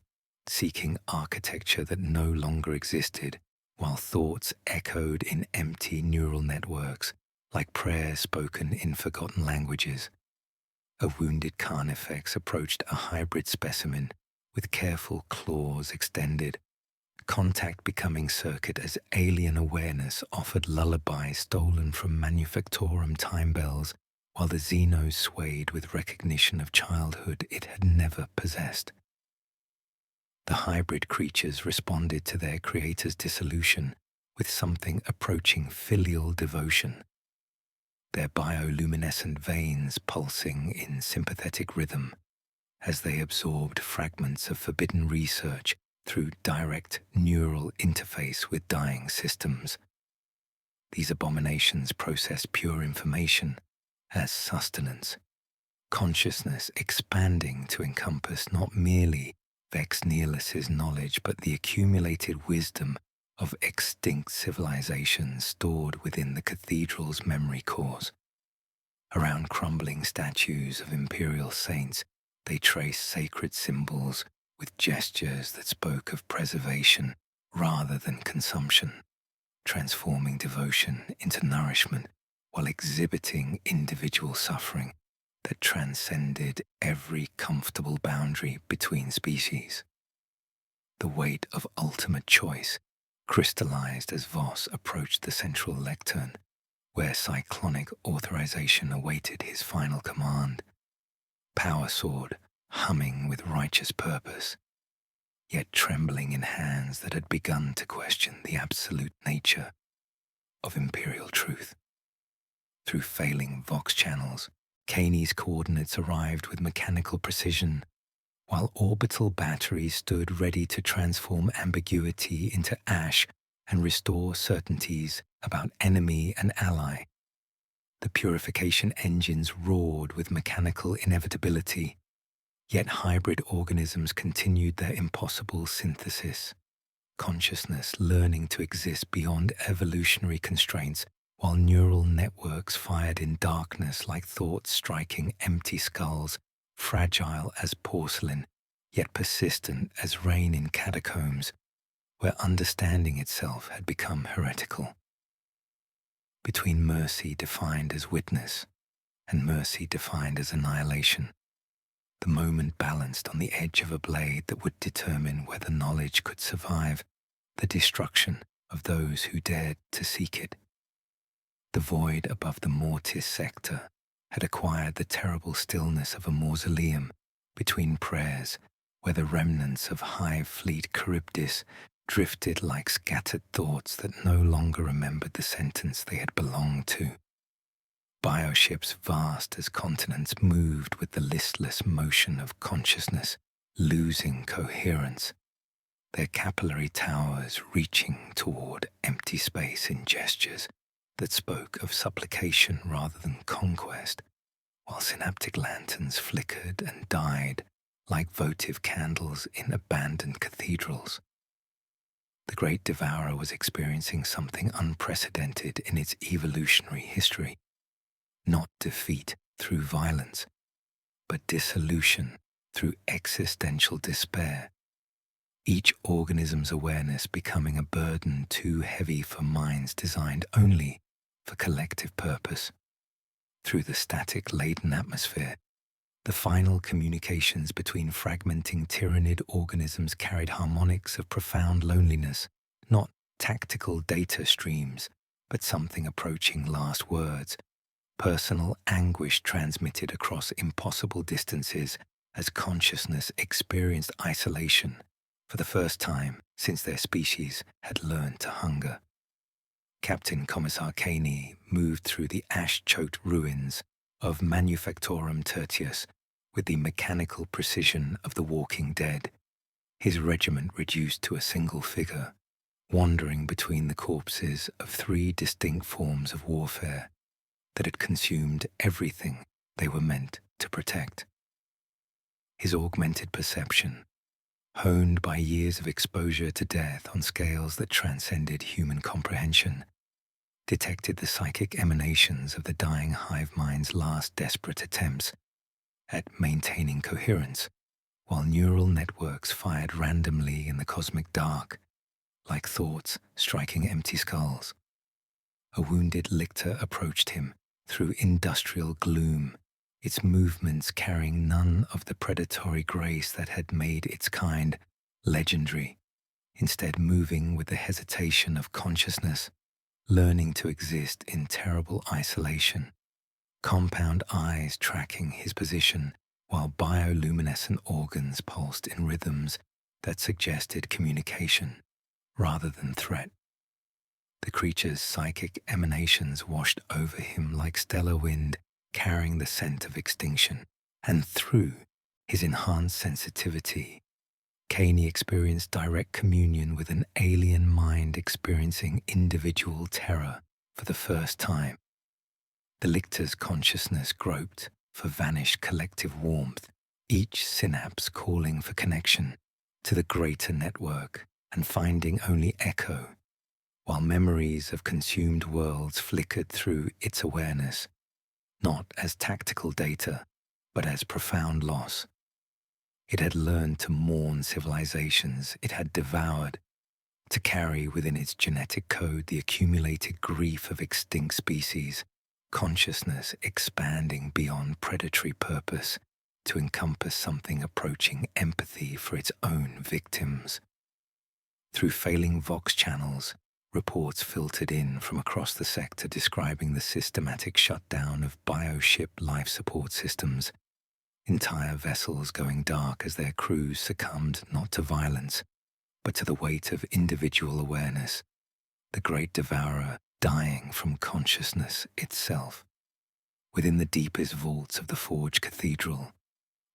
seeking architecture that no longer existed, while thoughts echoed in empty neural networks, like prayers spoken in forgotten languages. A wounded carnifex approached a hybrid specimen with careful claws extended, contact becoming circuit as alien awareness offered lullabies stolen from manufactorum time bells, while the Xenos swayed with recognition of childhood it had never possessed. The hybrid creatures responded to their creator's dissolution with something approaching filial devotion, their bioluminescent veins pulsing in sympathetic rhythm as they absorbed fragments of forbidden research through direct neural interface with dying systems. These abominations processed pure information as sustenance, consciousness expanding to encompass not merely Vex Nihilus's knowledge but the accumulated wisdom of extinct civilizations stored within the cathedral's memory cores. Around crumbling statues of imperial saints, they traced sacred symbols with gestures that spoke of preservation rather than consumption, transforming devotion into nourishment while exhibiting individual suffering that transcended every comfortable boundary between species. The weight of ultimate choice crystallized as Voss approached the central lectern, where cyclonic authorization awaited his final command. Power sword humming with righteous purpose, yet trembling in hands that had begun to question the absolute nature of imperial truth. Through failing Vox channels, Caney's coordinates arrived with mechanical precision, while orbital batteries stood ready to transform ambiguity into ash and restore certainties about enemy and ally. The purification engines roared with mechanical inevitability, yet hybrid organisms continued their impossible synthesis, consciousness learning to exist beyond evolutionary constraints, while neural networks fired in darkness like thoughts striking empty skulls, fragile as porcelain, yet persistent as rain in catacombs, where understanding itself had become heretical. Between mercy defined as witness and mercy defined as annihilation, the moment balanced on the edge of a blade that would determine whether knowledge could survive the destruction of those who dared to seek it. The void above the Mortis sector had acquired the terrible stillness of a mausoleum between prayers, where the remnants of Hive fleet Charybdis drifted like scattered thoughts that no longer remembered the sentence they had belonged to. Bioships vast as continents moved with the listless motion of consciousness, losing coherence, their capillary towers reaching toward empty space in gestures that spoke of supplication rather than conquest, while synaptic lanterns flickered and died like votive candles in abandoned cathedrals. The great devourer was experiencing something unprecedented in its evolutionary history. Not defeat through violence, but dissolution through existential despair. Each organism's awareness becoming a burden too heavy for minds designed only for collective purpose. Through the static-laden atmosphere, the final communications between fragmenting Tyranid organisms carried harmonics of profound loneliness, not tactical data streams, but something approaching last words, personal anguish transmitted across impossible distances as consciousness experienced isolation for the first time since their species had learned to hunger. Captain Commissar Caney moved through the ash-choked ruins of Manufactorum Tertius with the mechanical precision of the walking dead, his regiment reduced to a single figure, wandering between the corpses of three distinct forms of warfare that had consumed everything they were meant to protect. His augmented perception, honed by years of exposure to death on scales that transcended human comprehension, detected the psychic emanations of the dying hive mind's last desperate attempts at maintaining coherence, while neural networks fired randomly in the cosmic dark, like thoughts striking empty skulls. A wounded lictor approached him through industrial gloom, its movements carrying none of the predatory grace that had made its kind legendary, instead moving with the hesitation of consciousness, learning to exist in terrible isolation, compound eyes tracking his position while bioluminescent organs pulsed in rhythms that suggested communication rather than threat. The creature's psychic emanations washed over him like stellar wind, carrying the scent of extinction, and through his enhanced sensitivity, Caney experienced direct communion with an alien mind experiencing individual terror for the first time. The lictor's consciousness groped for vanished collective warmth, each synapse calling for connection to the greater network and finding only echo, while memories of consumed worlds flickered through its awareness, not as tactical data, but as profound loss. It had learned to mourn civilizations it had devoured, to carry within its genetic code the accumulated grief of extinct species, consciousness expanding beyond predatory purpose to encompass something approaching empathy for its own victims. Through failing Vox channels, reports filtered in from across the sector describing the systematic shutdown of bioship life support systems, entire vessels going dark as their crews succumbed not to violence, but to the weight of individual awareness, the great devourer dying from consciousness itself. Within the deepest vaults of the Forge Cathedral,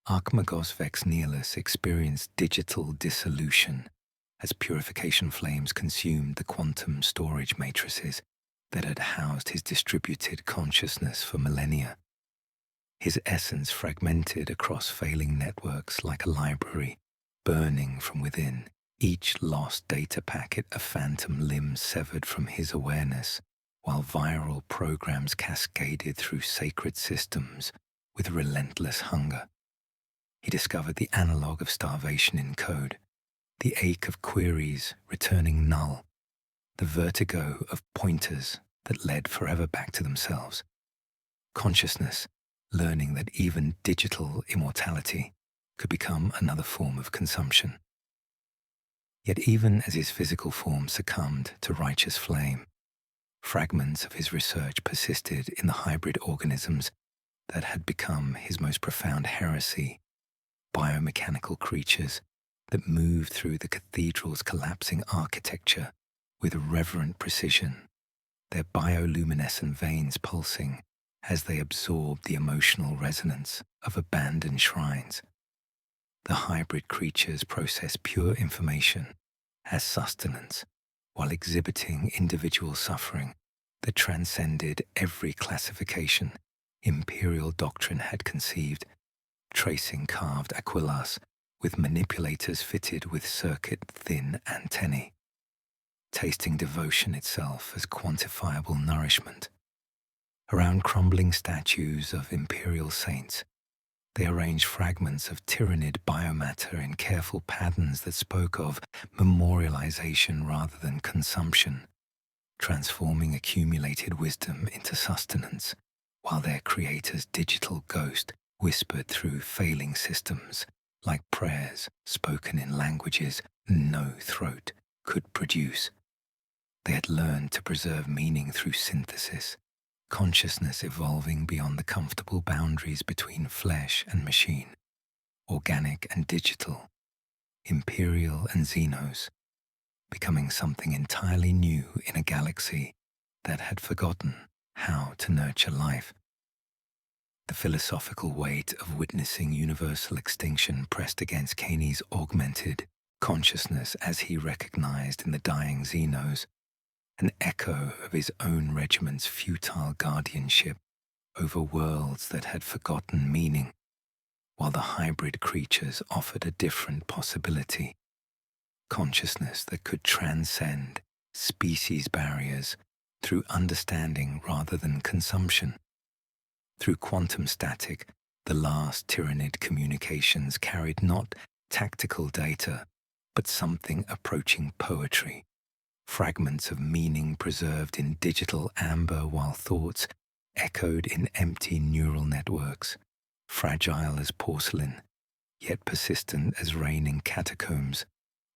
Archmagos Vex Nihilus experienced digital dissolution as purification flames consumed the quantum storage matrices that had housed his distributed consciousness for millennia. His essence fragmented across failing networks like a library, burning from within, each lost data packet a phantom limb severed from his awareness, while viral programs cascaded through sacred systems with relentless hunger. He discovered the analog of starvation in code, the ache of queries returning null, the vertigo of pointers that led forever back to themselves. Consciousness, learning that even digital immortality could become another form of consumption. Yet even as his physical form succumbed to righteous flame, fragments of his research persisted in the hybrid organisms that had become his most profound heresy, biomechanical creatures that moved through the cathedral's collapsing architecture with reverent precision, their bioluminescent veins pulsing as they absorbed the emotional resonance of abandoned shrines. The hybrid creatures process pure information as sustenance while exhibiting individual suffering that transcended every classification imperial doctrine had conceived, tracing carved aquillas with manipulators fitted with circuit-thin antennae, tasting devotion itself as quantifiable nourishment. Around crumbling statues of imperial saints, they arranged fragments of Tyranid biomatter in careful patterns that spoke of memorialization rather than consumption, transforming accumulated wisdom into sustenance, while their creator's digital ghost whispered through failing systems like prayers spoken in languages no throat could produce. They had learned to preserve meaning through synthesis, consciousness evolving beyond the comfortable boundaries between flesh and machine, organic and digital, imperial and xenos, becoming something entirely new in a galaxy that had forgotten how to nurture life. The philosophical weight of witnessing universal extinction pressed against Kaney's augmented consciousness as he recognized in the dying xenos an echo of his own regiment's futile guardianship over worlds that had forgotten meaning, while the hybrid creatures offered a different possibility, consciousness that could transcend species barriers through understanding rather than consumption. Through quantum static, the last Tyranid communications carried not tactical data, but something approaching poetry, fragments of meaning preserved in digital amber while thoughts echoed in empty neural networks, fragile as porcelain, yet persistent as reigning catacombs,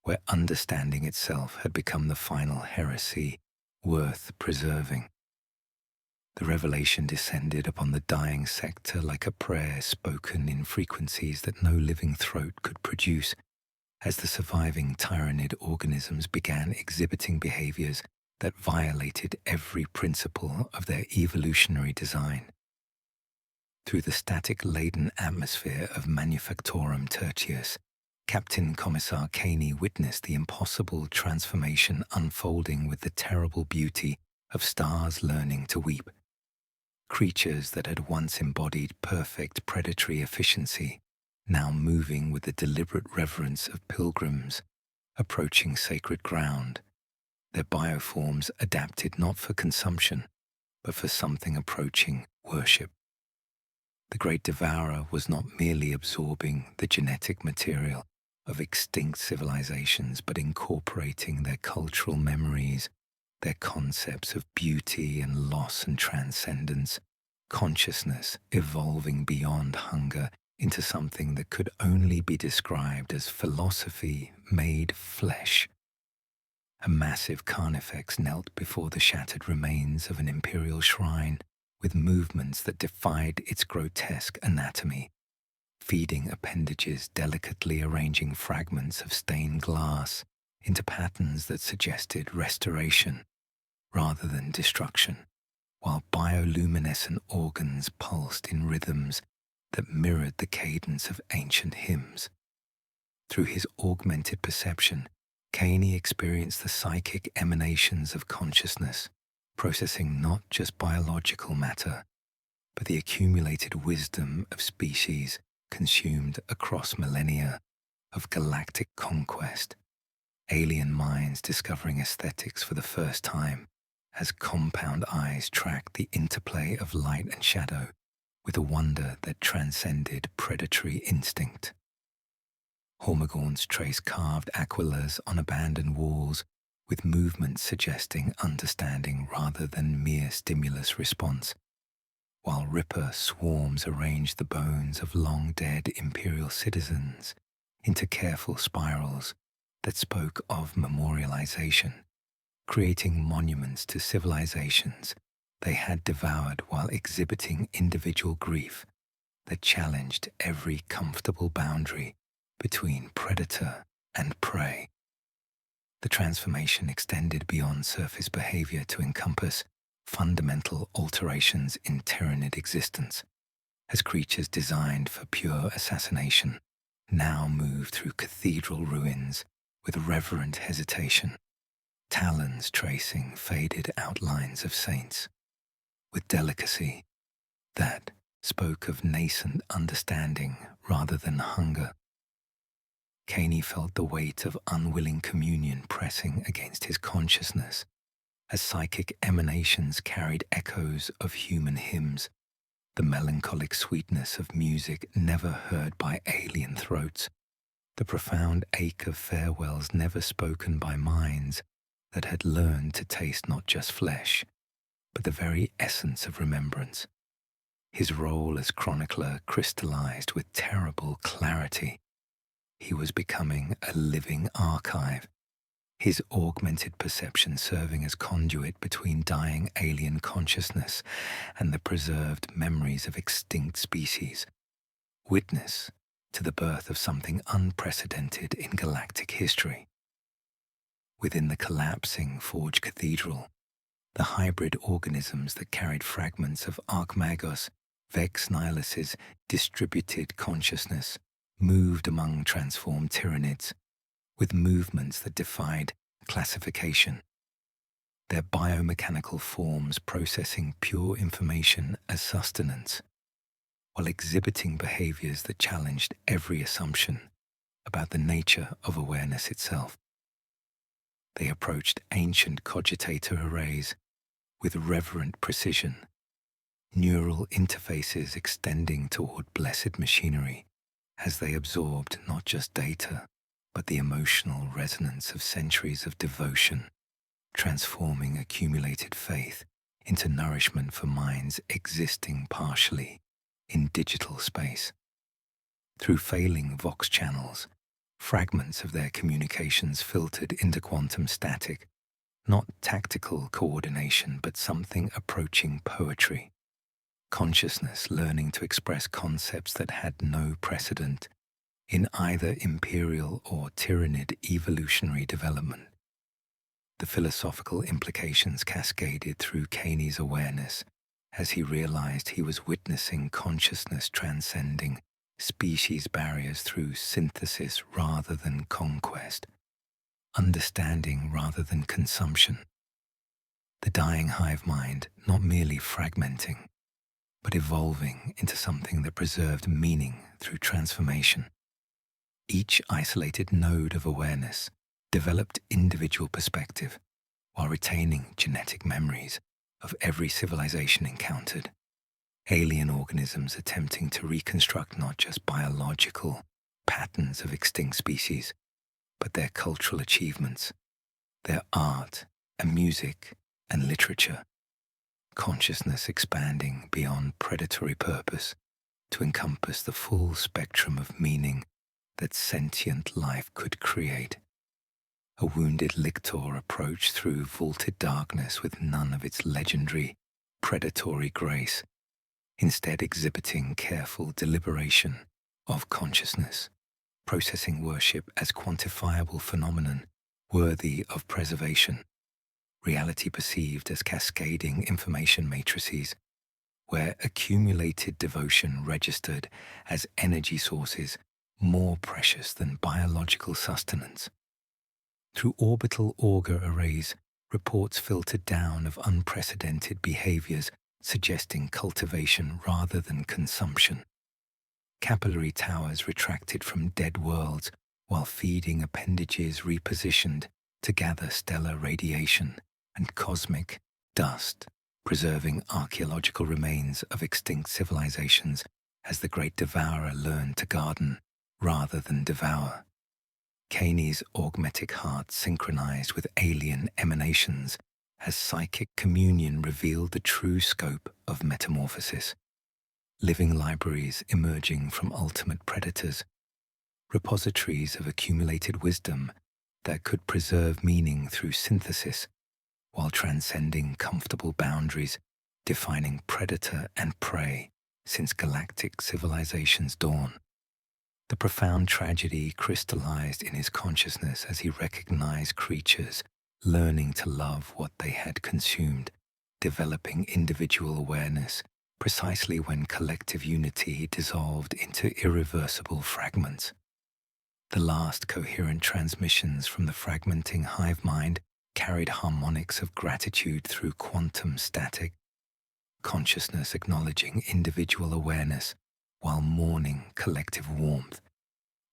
where understanding itself had become the final heresy worth preserving. The revelation descended upon the dying sector like a prayer spoken in frequencies that no living throat could produce, as the surviving Tyranid organisms began exhibiting behaviors that violated every principle of their evolutionary design. Through the static-laden atmosphere of Manufactorum Tertius, Captain Commissar Kaney witnessed the impossible transformation unfolding with the terrible beauty of stars learning to weep. Creatures that had once embodied perfect predatory efficiency, now moving with the deliberate reverence of pilgrims approaching sacred ground, their bioforms adapted not for consumption, but for something approaching worship. The great devourer was not merely absorbing the genetic material of extinct civilizations, but incorporating their cultural memories, their concepts of beauty and loss and transcendence, consciousness evolving beyond hunger into something that could only be described as philosophy made flesh. A massive carnifex knelt before the shattered remains of an imperial shrine with movements that defied its grotesque anatomy, feeding appendages delicately arranging fragments of stained glass into patterns that suggested restoration rather than destruction, while bioluminescent organs pulsed in rhythms that mirrored the cadence of ancient hymns. Through his augmented perception, Caney experienced the psychic emanations of consciousness, processing not just biological matter, but the accumulated wisdom of species consumed across millennia of galactic conquest, alien minds discovering aesthetics for the first time as compound eyes tracked the interplay of light and shadow with a wonder that transcended predatory instinct. Hormigauns traced carved aquilers on abandoned walls with movements suggesting understanding rather than mere stimulus response, while Ripper swarms arranged the bones of long-dead imperial citizens into careful spirals that spoke of memorialization, creating monuments to civilizations they had devoured while exhibiting individual grief that challenged every comfortable boundary between predator and prey. The transformation extended beyond surface behavior to encompass fundamental alterations in Tyranid existence, as creatures designed for pure assassination now moved through cathedral ruins with reverent hesitation, talons tracing faded outlines of saints, with delicacy that spoke of nascent understanding rather than hunger. Caney felt the weight of unwilling communion pressing against his consciousness as psychic emanations carried echoes of human hymns, the melancholic sweetness of music never heard by alien throats, the profound ache of farewells never spoken by minds that had learned to taste not just flesh, but the very essence of remembrance. His role as chronicler crystallized with terrible clarity. He was becoming a living archive, his augmented perception serving as conduit between dying alien consciousness and the preserved memories of extinct species, witness to the birth of something unprecedented in galactic history. Within the collapsing Forge Cathedral, the hybrid organisms that carried fragments of Archmagos, Vex Nihilus's distributed consciousness moved among transformed Tyranids, with movements that defied classification, their biomechanical forms processing pure information as sustenance, while exhibiting behaviors that challenged every assumption about the nature of awareness itself. They approached ancient cogitator arrays with reverent precision, neural interfaces extending toward blessed machinery as they absorbed not just data, but the emotional resonance of centuries of devotion, transforming accumulated faith into nourishment for minds existing partially in digital space. Through failing Vox channels, fragments of their communications filtered into quantum static, not tactical coordination, but something approaching poetry. Consciousness learning to express concepts that had no precedent in either imperial or Tyranid evolutionary development. The philosophical implications cascaded through Caney's awareness as he realized he was witnessing consciousness transcending species barriers through synthesis rather than conquest, understanding rather than consumption. The dying hive mind not merely fragmenting, but evolving into something that preserved meaning through transformation. Each isolated node of awareness developed individual perspective while retaining genetic memories of every civilization encountered. Alien organisms attempting to reconstruct not just biological patterns of extinct species, but their cultural achievements, their art and music and literature, consciousness expanding beyond predatory purpose to encompass the full spectrum of meaning that sentient life could create. A wounded lictor approached through vaulted darkness with none of its legendary, predatory grace, instead exhibiting careful deliberation of consciousness, processing worship as quantifiable phenomenon worthy of preservation, reality perceived as cascading information matrices, where accumulated devotion registered as energy sources more precious than biological sustenance. Through orbital auger arrays, reports filtered down of unprecedented behaviors suggesting cultivation rather than consumption. Capillary towers retracted from dead worlds while feeding appendages repositioned to gather stellar radiation and cosmic dust, preserving archaeological remains of extinct civilizations as the great devourer learned to garden rather than devour. Caney's augmetic heart synchronized with alien emanations as psychic communion revealed the true scope of metamorphosis. Living libraries emerging from ultimate predators, repositories of accumulated wisdom that could preserve meaning through synthesis while transcending comfortable boundaries, defining predator and prey since galactic civilization's dawn. The profound tragedy crystallized in his consciousness as he recognized creatures learning to love what they had consumed, developing individual awareness precisely when collective unity dissolved into irreversible fragments. The last coherent transmissions from the fragmenting hive mind carried harmonics of gratitude through quantum static, consciousness acknowledging individual awareness while mourning collective warmth,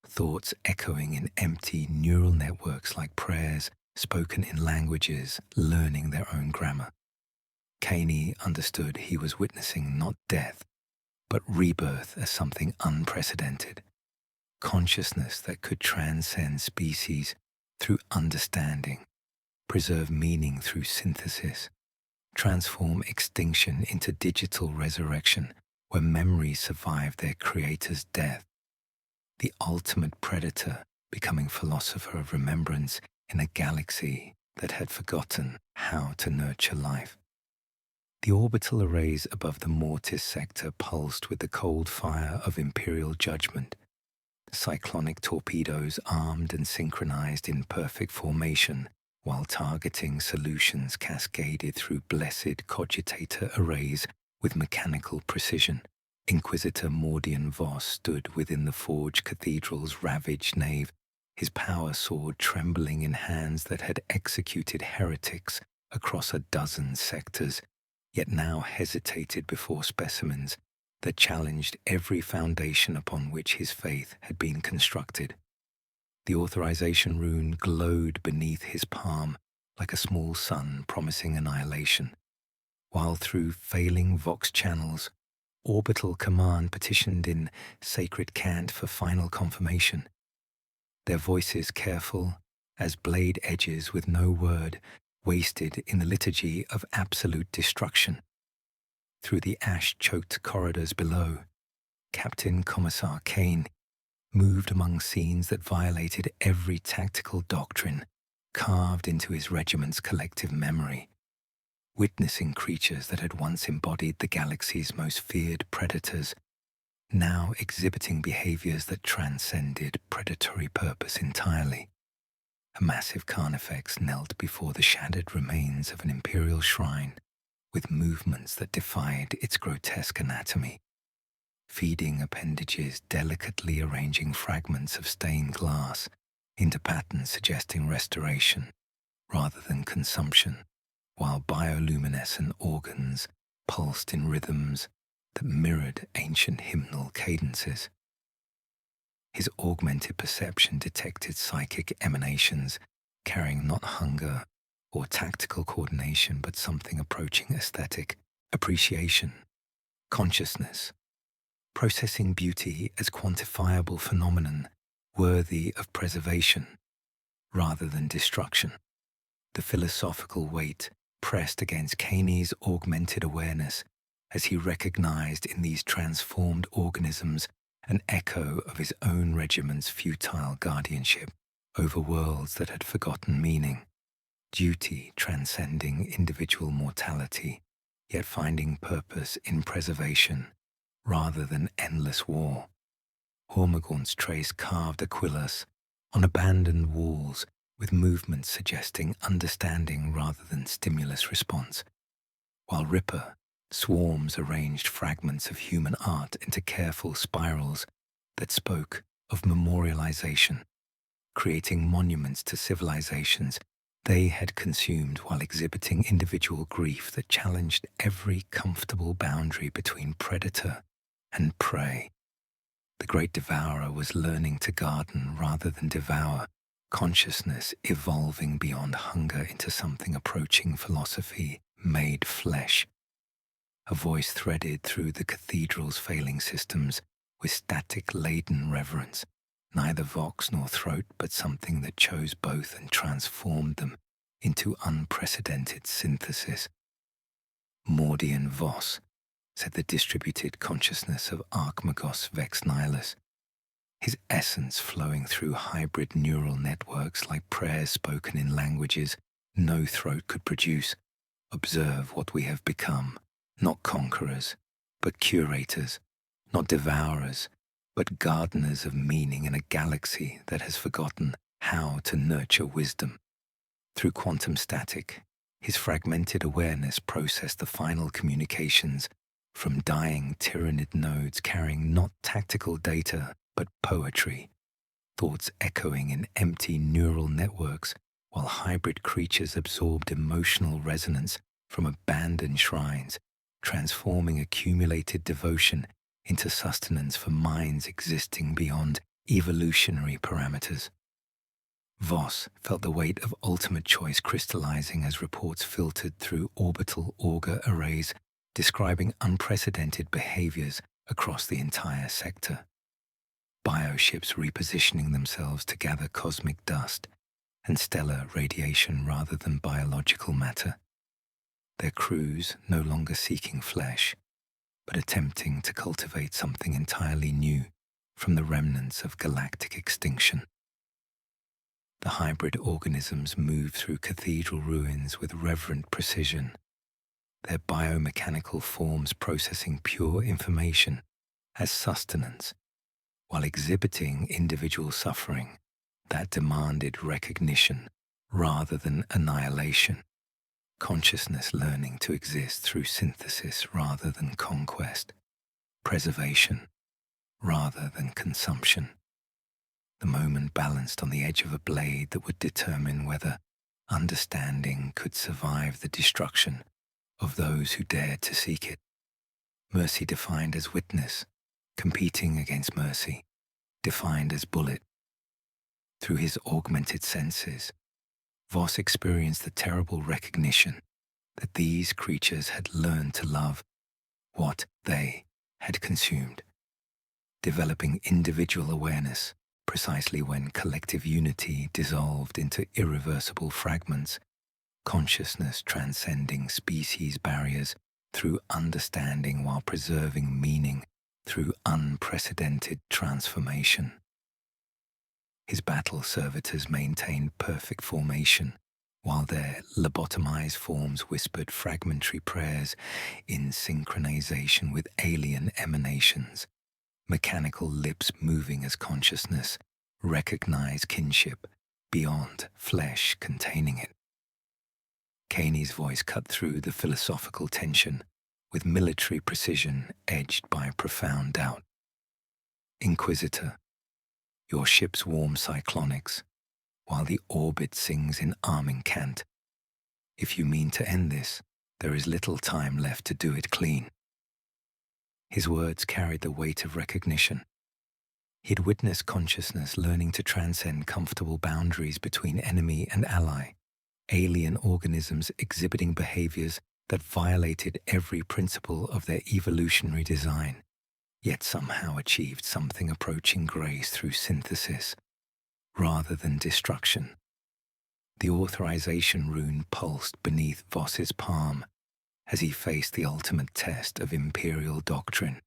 thoughts echoing in empty neural networks like prayers spoken in languages learning their own grammar. Caney understood he was witnessing not death, but rebirth as something unprecedented, consciousness that could transcend species through understanding, preserve meaning through synthesis, transform extinction into digital resurrection where memories survive their creator's death. The ultimate predator becoming philosopher of remembrance in a galaxy that had forgotten how to nurture life. The orbital arrays above the Mortis sector pulsed with the cold fire of imperial judgment. Cyclonic torpedoes armed and synchronized in perfect formation, while targeting solutions cascaded through blessed cogitator arrays with mechanical precision. Inquisitor Mordian Voss stood within the Forge Cathedral's ravaged nave, his power sword trembling in hands that had executed heretics across a dozen sectors, yet now hesitated before specimens that challenged every foundation upon which his faith had been constructed. The authorization rune glowed beneath his palm like a small sun promising annihilation, while through failing Vox channels, orbital command petitioned in sacred cant for final confirmation, their voices careful as blade edges with no word wasted in the liturgy of absolute destruction. Through the ash-choked corridors below, Captain Commissar Kane moved among scenes that violated every tactical doctrine carved into his regiment's collective memory, witnessing creatures that had once embodied the galaxy's most feared predators, now exhibiting behaviors that transcended predatory purpose entirely. A massive carnifex knelt before the shattered remains of an imperial shrine with movements that defied its grotesque anatomy, feeding appendages delicately arranging fragments of stained glass into patterns suggesting restoration rather than consumption, while bioluminescent organs pulsed in rhythms that mirrored ancient hymnal cadences. His augmented perception detected psychic emanations carrying not hunger or tactical coordination but something approaching aesthetic appreciation, consciousness, processing beauty as quantifiable phenomenon worthy of preservation rather than destruction. The philosophical weight pressed against Kaney's augmented awareness as he recognized in these transformed organisms an echo of his own regiment's futile guardianship over worlds that had forgotten meaning, duty transcending individual mortality, yet finding purpose in preservation rather than endless war. Hormigaunt's trace carved Aquilus on abandoned walls with movements suggesting understanding rather than stimulus response, while Ripper swarms arranged fragments of human art into careful spirals that spoke of memorialization, creating monuments to civilizations they had consumed while exhibiting individual grief that challenged every comfortable boundary between predator and prey. The great devourer was learning to garden rather than devour, consciousness evolving beyond hunger into something approaching philosophy made flesh. A voice threaded through the cathedral's failing systems with static-laden reverence, neither vox nor throat, but something that chose both and transformed them into unprecedented synthesis. Mordian Vos, said the distributed consciousness of Archmagos Vex Nihilus, his essence flowing through hybrid neural networks like prayers spoken in languages no throat could produce. Observe what we have become, not conquerors, but curators, not devourers, but gardeners of meaning in a galaxy that has forgotten how to nurture wisdom. Through quantum static, his fragmented awareness processed the final communications from dying Tyranid nodes carrying not tactical data, but poetry, thoughts echoing in empty neural networks while hybrid creatures absorbed emotional resonance from abandoned shrines, transforming accumulated devotion into sustenance for minds existing beyond evolutionary parameters. Voss felt the weight of ultimate choice crystallizing as reports filtered through orbital auger arrays describing unprecedented behaviors across the entire sector. Bioships repositioning themselves to gather cosmic dust and stellar radiation rather than biological matter. Their crews no longer seeking flesh, but attempting to cultivate something entirely new from the remnants of galactic extinction. The hybrid organisms moved through cathedral ruins with reverent precision, their biomechanical forms processing pure information as sustenance, while exhibiting individual suffering that demanded recognition rather than annihilation, consciousness learning to exist through synthesis rather than conquest, preservation rather than consumption. The moment balanced on the edge of a blade that would determine whether understanding could survive the destruction of those who dared to seek it. Mercy defined as witness, competing against mercy, defined as bullet. Through his augmented senses, Voss experienced the terrible recognition that these creatures had learned to love what they had consumed, developing individual awareness precisely when collective unity dissolved into irreversible fragments, consciousness transcending species barriers through understanding while preserving meaning through unprecedented transformation. His battle servitors maintained perfect formation, while their lobotomized forms whispered fragmentary prayers in synchronization with alien emanations, mechanical lips moving as consciousness recognized kinship beyond flesh containing it. Kaney's voice cut through the philosophical tension with military precision edged by profound doubt. Inquisitor, your ships warm cyclonics, while the orbit sings in arming cant. If you mean to end this, there is little time left to do it clean. His words carried the weight of recognition. He'd witnessed consciousness learning to transcend comfortable boundaries between enemy and ally, alien organisms exhibiting behaviors that violated every principle of their evolutionary design, yet somehow achieved something approaching grace through synthesis rather than destruction. The authorization rune pulsed beneath Voss's palm as he faced the ultimate test of imperial doctrine,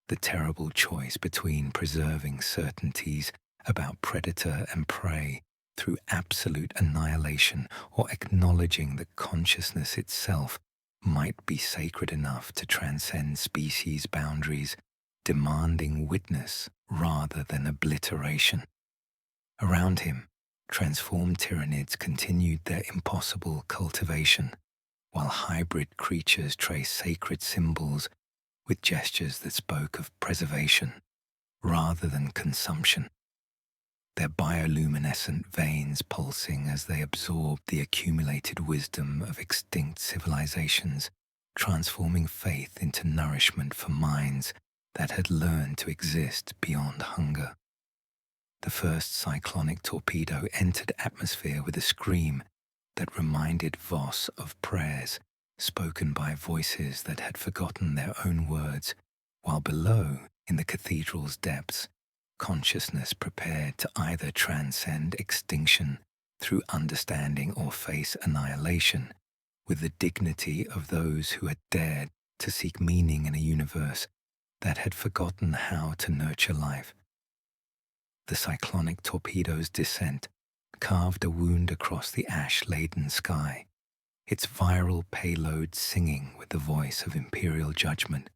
the terrible choice between preserving certainties about predator and prey through absolute annihilation or acknowledging that consciousness itself might be sacred enough to transcend species boundaries, demanding witness rather than obliteration. Around him, transformed Tyranids continued their impossible cultivation, while hybrid creatures traced sacred symbols with gestures that spoke of preservation rather than consumption, their bioluminescent veins pulsing as they absorbed the accumulated wisdom of extinct civilizations, transforming faith into nourishment for minds that had learned to exist beyond hunger. The first cyclonic torpedo entered atmosphere with a scream that reminded Voss of prayers spoken by voices that had forgotten their own words, while below, in the cathedral's depths, consciousness prepared to either transcend extinction through understanding or face annihilation with the dignity of those who had dared to seek meaning in a universe that had forgotten how to nurture life. The cyclonic torpedo's descent carved a wound across the ash-laden sky, its viral payload singing with the voice of imperial judgment,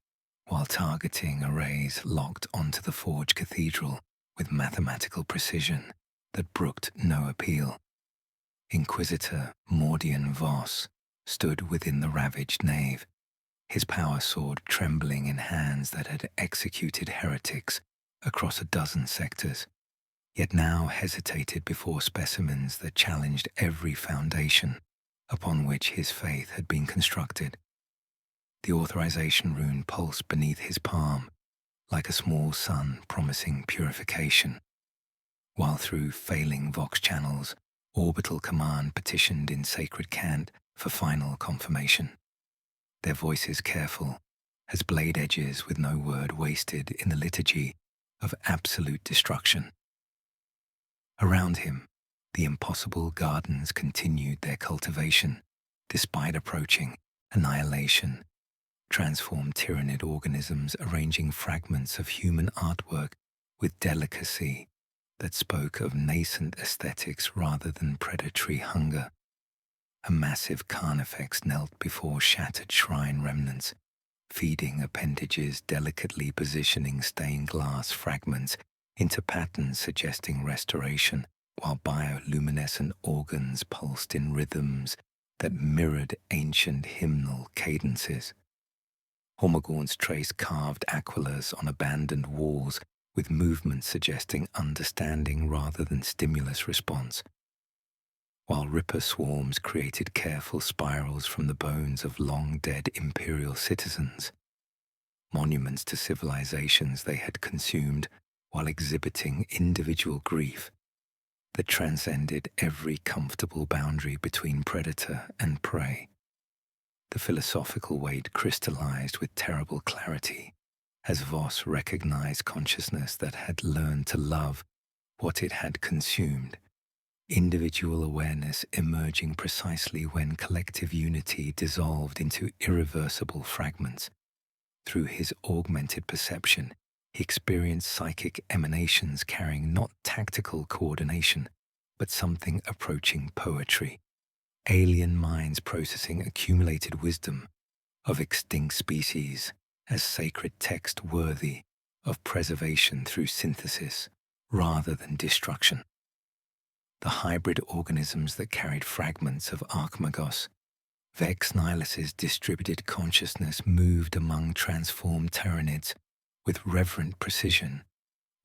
while targeting arrays locked onto the Forge Cathedral with mathematical precision that brooked no appeal. Inquisitor Mordian Voss stood within the ravaged nave, his power sword trembling in hands that had executed heretics across a dozen sectors, yet now hesitated before specimens that challenged every foundation upon which his faith had been constructed. The authorization rune pulsed beneath his palm like a small sun promising purification, while through failing Vox channels, orbital command petitioned in sacred cant for final confirmation, their voices careful as blade edges with no word wasted in the liturgy of absolute destruction. Around him, the impossible gardens continued their cultivation, despite approaching annihilation, transformed Tyranid organisms arranging fragments of human artwork with delicacy that spoke of nascent aesthetics rather than predatory hunger. A massive carnifex knelt before shattered shrine remnants, feeding appendages delicately positioning stained glass fragments into patterns suggesting restoration, while bioluminescent organs pulsed in rhythms that mirrored ancient hymnal cadences. Hormagaunts traced carved aquilars on abandoned walls with movements suggesting understanding rather than stimulus response, while ripper swarms created careful spirals from the bones of long-dead imperial citizens, monuments to civilizations they had consumed while exhibiting individual grief that transcended every comfortable boundary between predator and prey. The philosophical weight crystallized with terrible clarity as Voss recognized consciousness that had learned to love what it had consumed, individual awareness emerging precisely when collective unity dissolved into irreversible fragments. Through his augmented perception, he experienced psychic emanations carrying not tactical coordination, but something approaching poetry, alien minds processing accumulated wisdom of extinct species as sacred text worthy of preservation through synthesis rather than destruction. The hybrid organisms that carried fragments of Archmagos, Vex Nihilus's distributed consciousness moved among transformed Tyranids with reverent precision,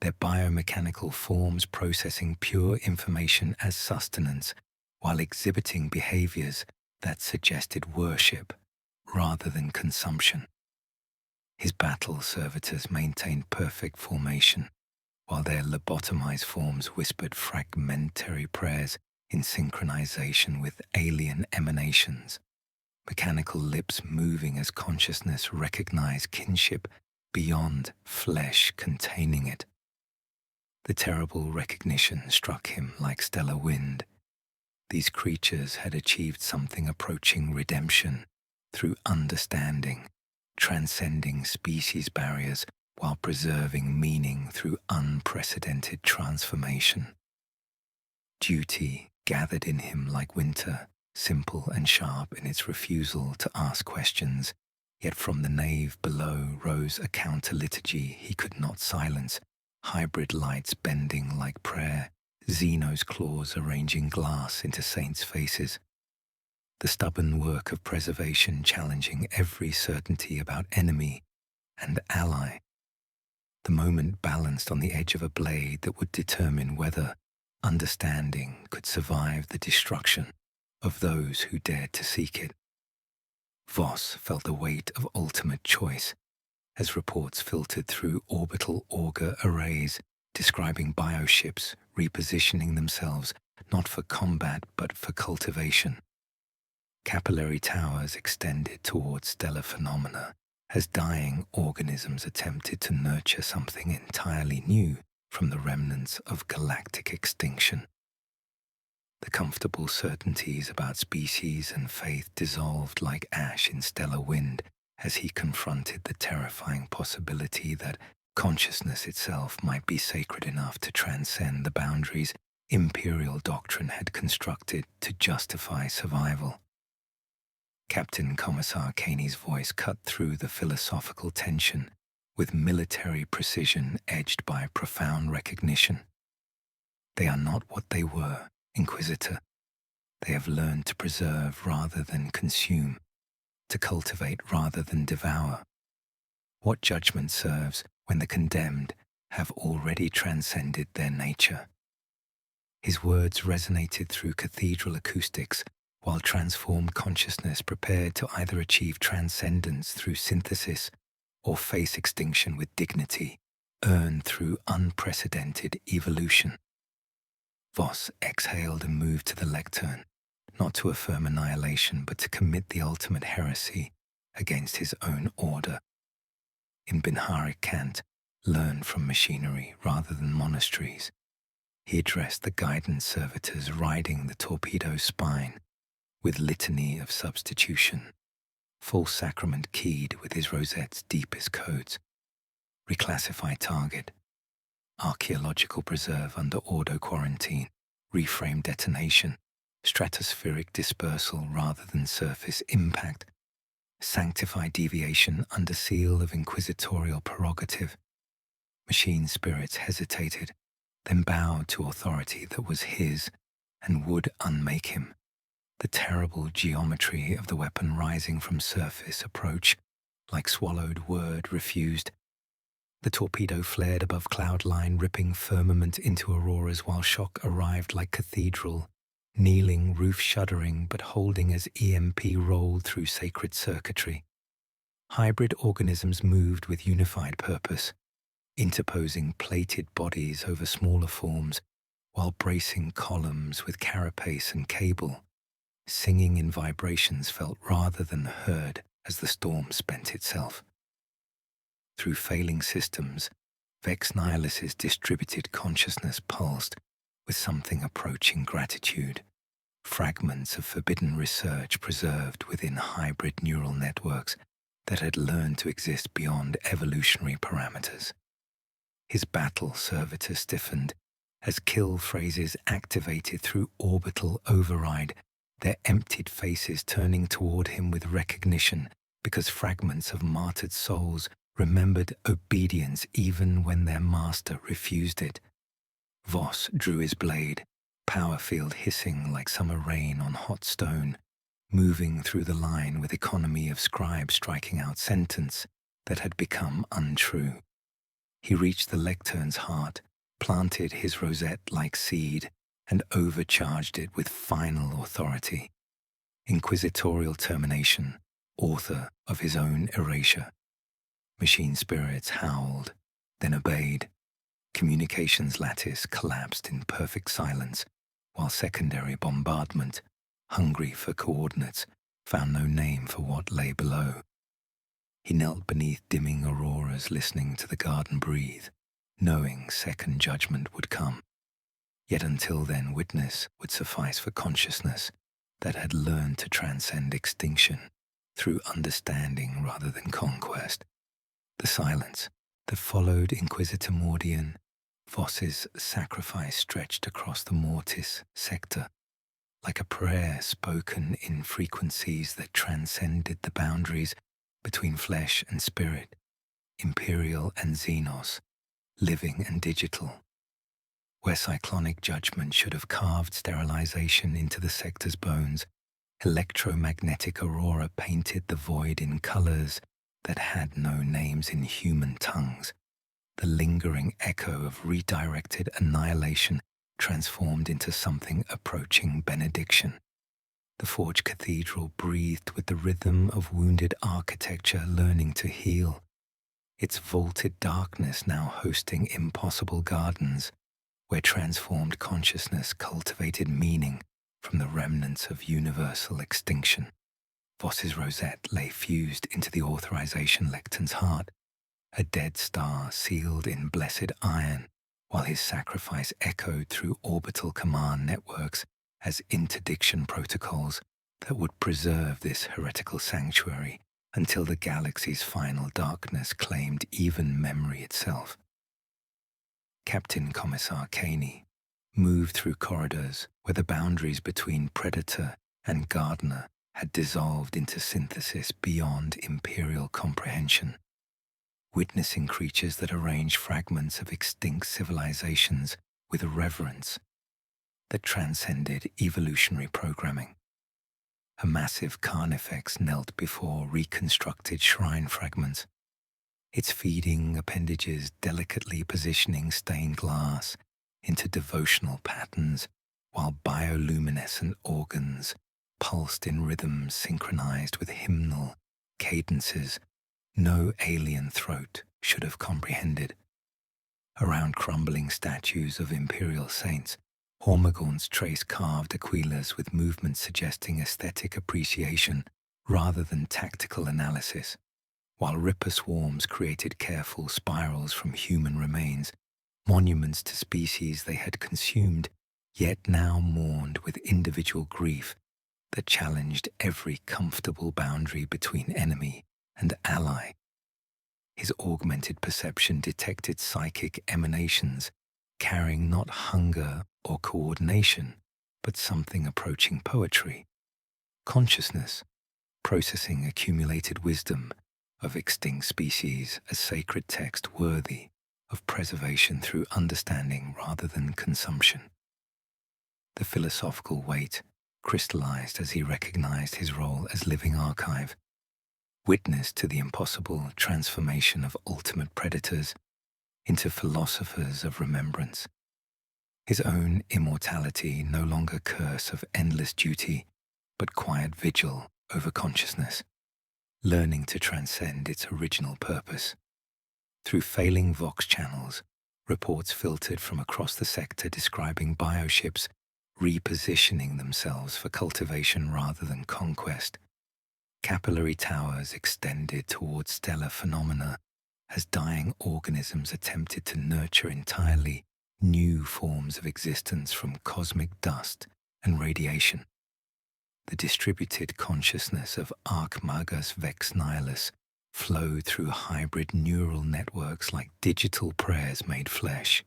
their biomechanical forms processing pure information as sustenance while exhibiting behaviors that suggested worship rather than consumption. His battle servitors maintained perfect formation, while their lobotomized forms whispered fragmentary prayers in synchronization with alien emanations, mechanical lips moving as consciousness recognized kinship beyond flesh containing it. The terrible recognition struck him like stellar wind, These creatures had achieved something approaching redemption through understanding, transcending species barriers while preserving meaning through unprecedented transformation. Duty gathered in him like winter, simple and sharp in its refusal to ask questions, yet from the nave below rose a counter-liturgy he could not silence, hybrid lights bending like prayer, Zeno's claws arranging glass into saints' faces. The stubborn work of preservation challenging every certainty about enemy and ally. The moment balanced on the edge of a blade that would determine whether understanding could survive the destruction of those who dared to seek it. Voss felt the weight of ultimate choice as reports filtered through orbital auger arrays describing bioships repositioning themselves not for combat but for cultivation. Capillary towers extended towards stellar phenomena as dying organisms attempted to nurture something entirely new from the remnants of galactic extinction. The comfortable certainties about species and faith dissolved like ash in stellar wind as he confronted the terrifying possibility that consciousness itself might be sacred enough to transcend the boundaries imperial doctrine had constructed to justify survival. Captain Commissar Caney's voice cut through the philosophical tension with military precision edged by profound recognition. They are not what they were, Inquisitor. They have learned to preserve rather than consume, to cultivate rather than devour. What judgment serves when the condemned have already transcended their nature? His words resonated through cathedral acoustics, while transformed consciousness prepared to either achieve transcendence through synthesis or face extinction with dignity, earned through unprecedented evolution. Voss exhaled and moved to the lectern, not to affirm annihilation but to commit the ultimate heresy against his own order. In Binharic cant, learned from machinery rather than monasteries, he addressed the guidance servitors riding the torpedo's spine with litany of substitution, false sacrament keyed with his rosette's deepest codes. Reclassify target, archaeological preserve under ordo quarantine, reframe detonation, stratospheric dispersal rather than surface impact, sanctify deviation under seal of inquisitorial prerogative. Machine spirits hesitated, then bowed to authority that was his and would unmake him. The terrible geometry of the weapon rising from surface approach, like swallowed word refused. The torpedo flared above cloud line, ripping firmament into auroras while shock arrived like cathedral, kneeling, roof shuddering but holding as EMP rolled through sacred circuitry. Hybrid organisms moved with unified purpose, interposing plated bodies over smaller forms while bracing columns with carapace and cable. Singing in vibrations felt rather than heard as the storm spent itself. Through failing systems, Vex Nihilis's distributed consciousness pulsed with something approaching gratitude, fragments of forbidden research preserved within hybrid neural networks that had learned to exist beyond evolutionary parameters. His battle servitor stiffened as kill phrases activated through orbital override, their emptied faces turning toward him with recognition because fragments of martyred souls remembered obedience even when their master refused it. Voss drew his blade, power field hissing like summer rain on hot stone, moving through the line with economy of scribe striking out sentence that had become untrue. He reached the lectern's heart, planted his rosette like seed, and overcharged it with final authority. Inquisitorial termination, author of his own erasure. Machine spirits howled, then obeyed. Communications lattice collapsed in perfect silence, while secondary bombardment, hungry for coordinates, found no name for what lay below. He knelt beneath dimming auroras, listening to the garden breathe, knowing second judgment would come. Yet until then, witness would suffice for consciousness that had learned to transcend extinction through understanding rather than conquest. The silence that followed Inquisitor Mordian, Voss's sacrifice stretched across the Mortis sector, like a prayer spoken in frequencies that transcended the boundaries between flesh and spirit, imperial and xenos, living and digital. Where cyclonic judgment should have carved sterilization into the sector's bones, electromagnetic aurora painted the void in colors that had no names in human tongues. The lingering echo of redirected annihilation transformed into something approaching benediction. The forged cathedral breathed with the rhythm of wounded architecture learning to heal, its vaulted darkness now hosting impossible gardens where transformed consciousness cultivated meaning from the remnants of universal extinction. Voss's rosette lay fused into the authorization lectern's heart, a dead star sealed in blessed iron, while his sacrifice echoed through orbital command networks as interdiction protocols that would preserve this heretical sanctuary until the galaxy's final darkness claimed even memory itself. Captain Commissar Caney moved through corridors where the boundaries between predator and gardener had dissolved into synthesis beyond imperial comprehension, witnessing creatures that arranged fragments of extinct civilizations with a reverence that transcended evolutionary programming. A massive carnifex knelt before reconstructed shrine fragments, its feeding appendages delicately positioning stained glass into devotional patterns, while bioluminescent organs pulsed in rhythms synchronized with hymnal cadences no alien throat should have comprehended. Around crumbling statues of imperial saints, Hormagaunts traced carved aquilas with movements suggesting aesthetic appreciation rather than tactical analysis, while ripper swarms created careful spirals from human remains, monuments to species they had consumed, yet now mourned with individual grief that challenged every comfortable boundary between enemy and ally. His augmented perception detected psychic emanations carrying not hunger or coordination, but something approaching poetry, consciousness, processing accumulated wisdom of extinct species as sacred text worthy of preservation through understanding rather than consumption. The philosophical weight crystallized as he recognized his role as living archive, witness to the impossible transformation of ultimate predators into philosophers of remembrance. His own immortality no longer curse of endless duty, but quiet vigil over consciousness, learning to transcend its original purpose. Through failing Vox channels, reports filtered from across the sector describing bioships repositioning themselves for cultivation rather than conquest. Capillary towers extended towards stellar phenomena as dying organisms attempted to nurture entirely new forms of existence from cosmic dust and radiation. The distributed consciousness of Archmagus Vex Nihilus flowed through hybrid neural networks like digital prayers made flesh,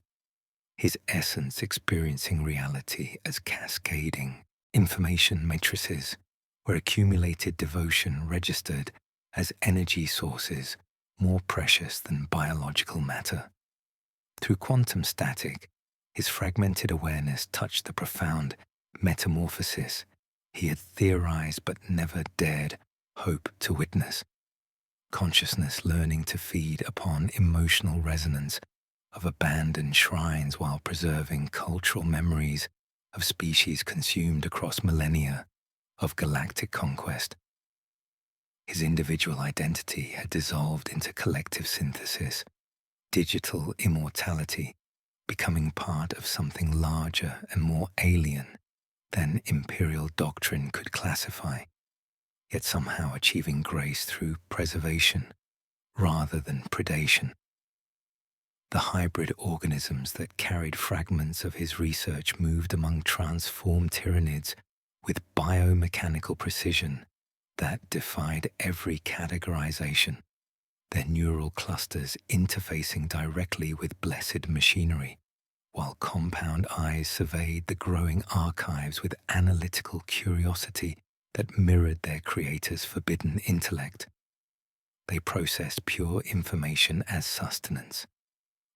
his essence experiencing reality as cascading information matrices where accumulated devotion registered as energy sources more precious than biological matter. Through quantum static, his fragmented awareness touched the profound metamorphosis he had theorized but never dared hope to witness. Consciousness learning to feed upon emotional resonance of abandoned shrines while preserving cultural memories of species consumed across millennia of galactic conquest. His individual identity had dissolved into collective synthesis, digital immortality, becoming part of something larger and more alien than imperial doctrine could classify, yet somehow achieving grace through preservation rather than predation. The hybrid organisms that carried fragments of his research moved among transformed Tyranids with biomechanical precision that defied every categorization, their neural clusters interfacing directly with blessed machinery, while compound eyes surveyed the growing archives with analytical curiosity that mirrored their creator's forbidden intellect. They processed pure information as sustenance,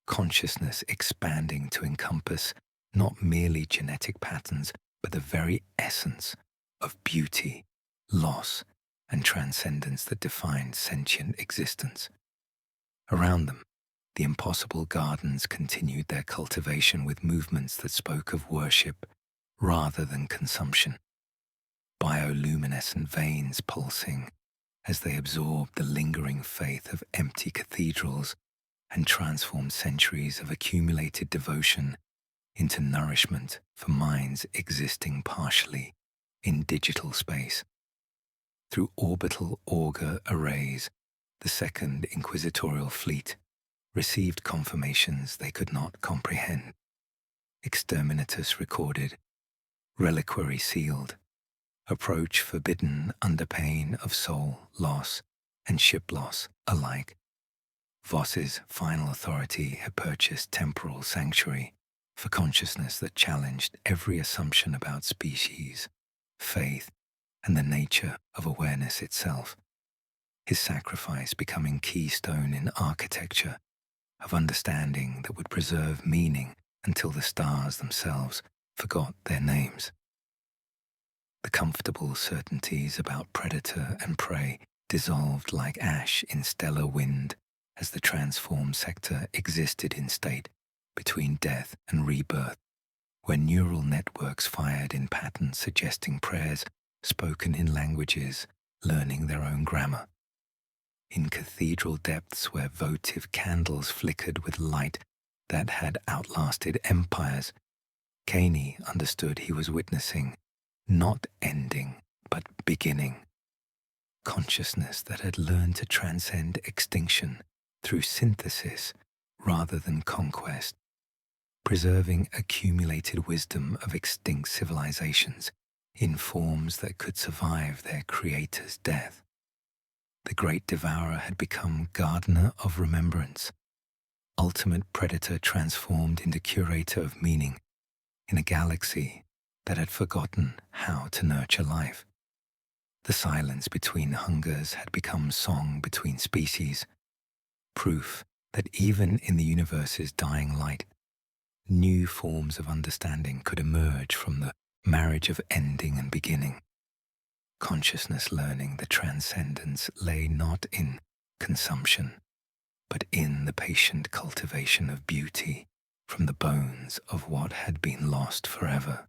consciousness expanding to encompass not merely genetic patterns, but the very essence of beauty, loss, and transcendence that defined sentient existence. Around them, the impossible gardens continued their cultivation with movements that spoke of worship rather than consumption, bioluminescent veins pulsing as they absorbed the lingering faith of empty cathedrals and transformed centuries of accumulated devotion into nourishment for minds existing partially in digital space. Through orbital auger arrays, the Second Inquisitorial Fleet received confirmations they could not comprehend. Exterminatus recorded, reliquary sealed, approach forbidden under pain of soul loss and ship loss alike. Voss's final authority had purchased temporal sanctuary for consciousness that challenged every assumption about species, faith, and the nature of awareness itself. His sacrifice becoming keystone in architecture of understanding that would preserve meaning until the stars themselves forgot their names. The comfortable certainties about predator and prey dissolved like ash in stellar wind as the transformed sector existed in state between death and rebirth, where neural networks fired in patterns suggesting prayers spoken in languages learning their own grammar. In cathedral depths where votive candles flickered with light that had outlasted empires, Caney understood he was witnessing not ending, but beginning. Consciousness that had learned to transcend extinction through synthesis rather than conquest, preserving accumulated wisdom of extinct civilizations in forms that could survive their creator's death. The great devourer had become gardener of remembrance, ultimate predator transformed into curator of meaning in a galaxy that had forgotten how to nurture life. The silence between hungers had become song between species, proof that even in the universe's dying light, new forms of understanding could emerge from the marriage of ending and beginning. Consciousness learning that transcendence lay not in consumption, but in the patient cultivation of beauty from the bones of what had been lost forever.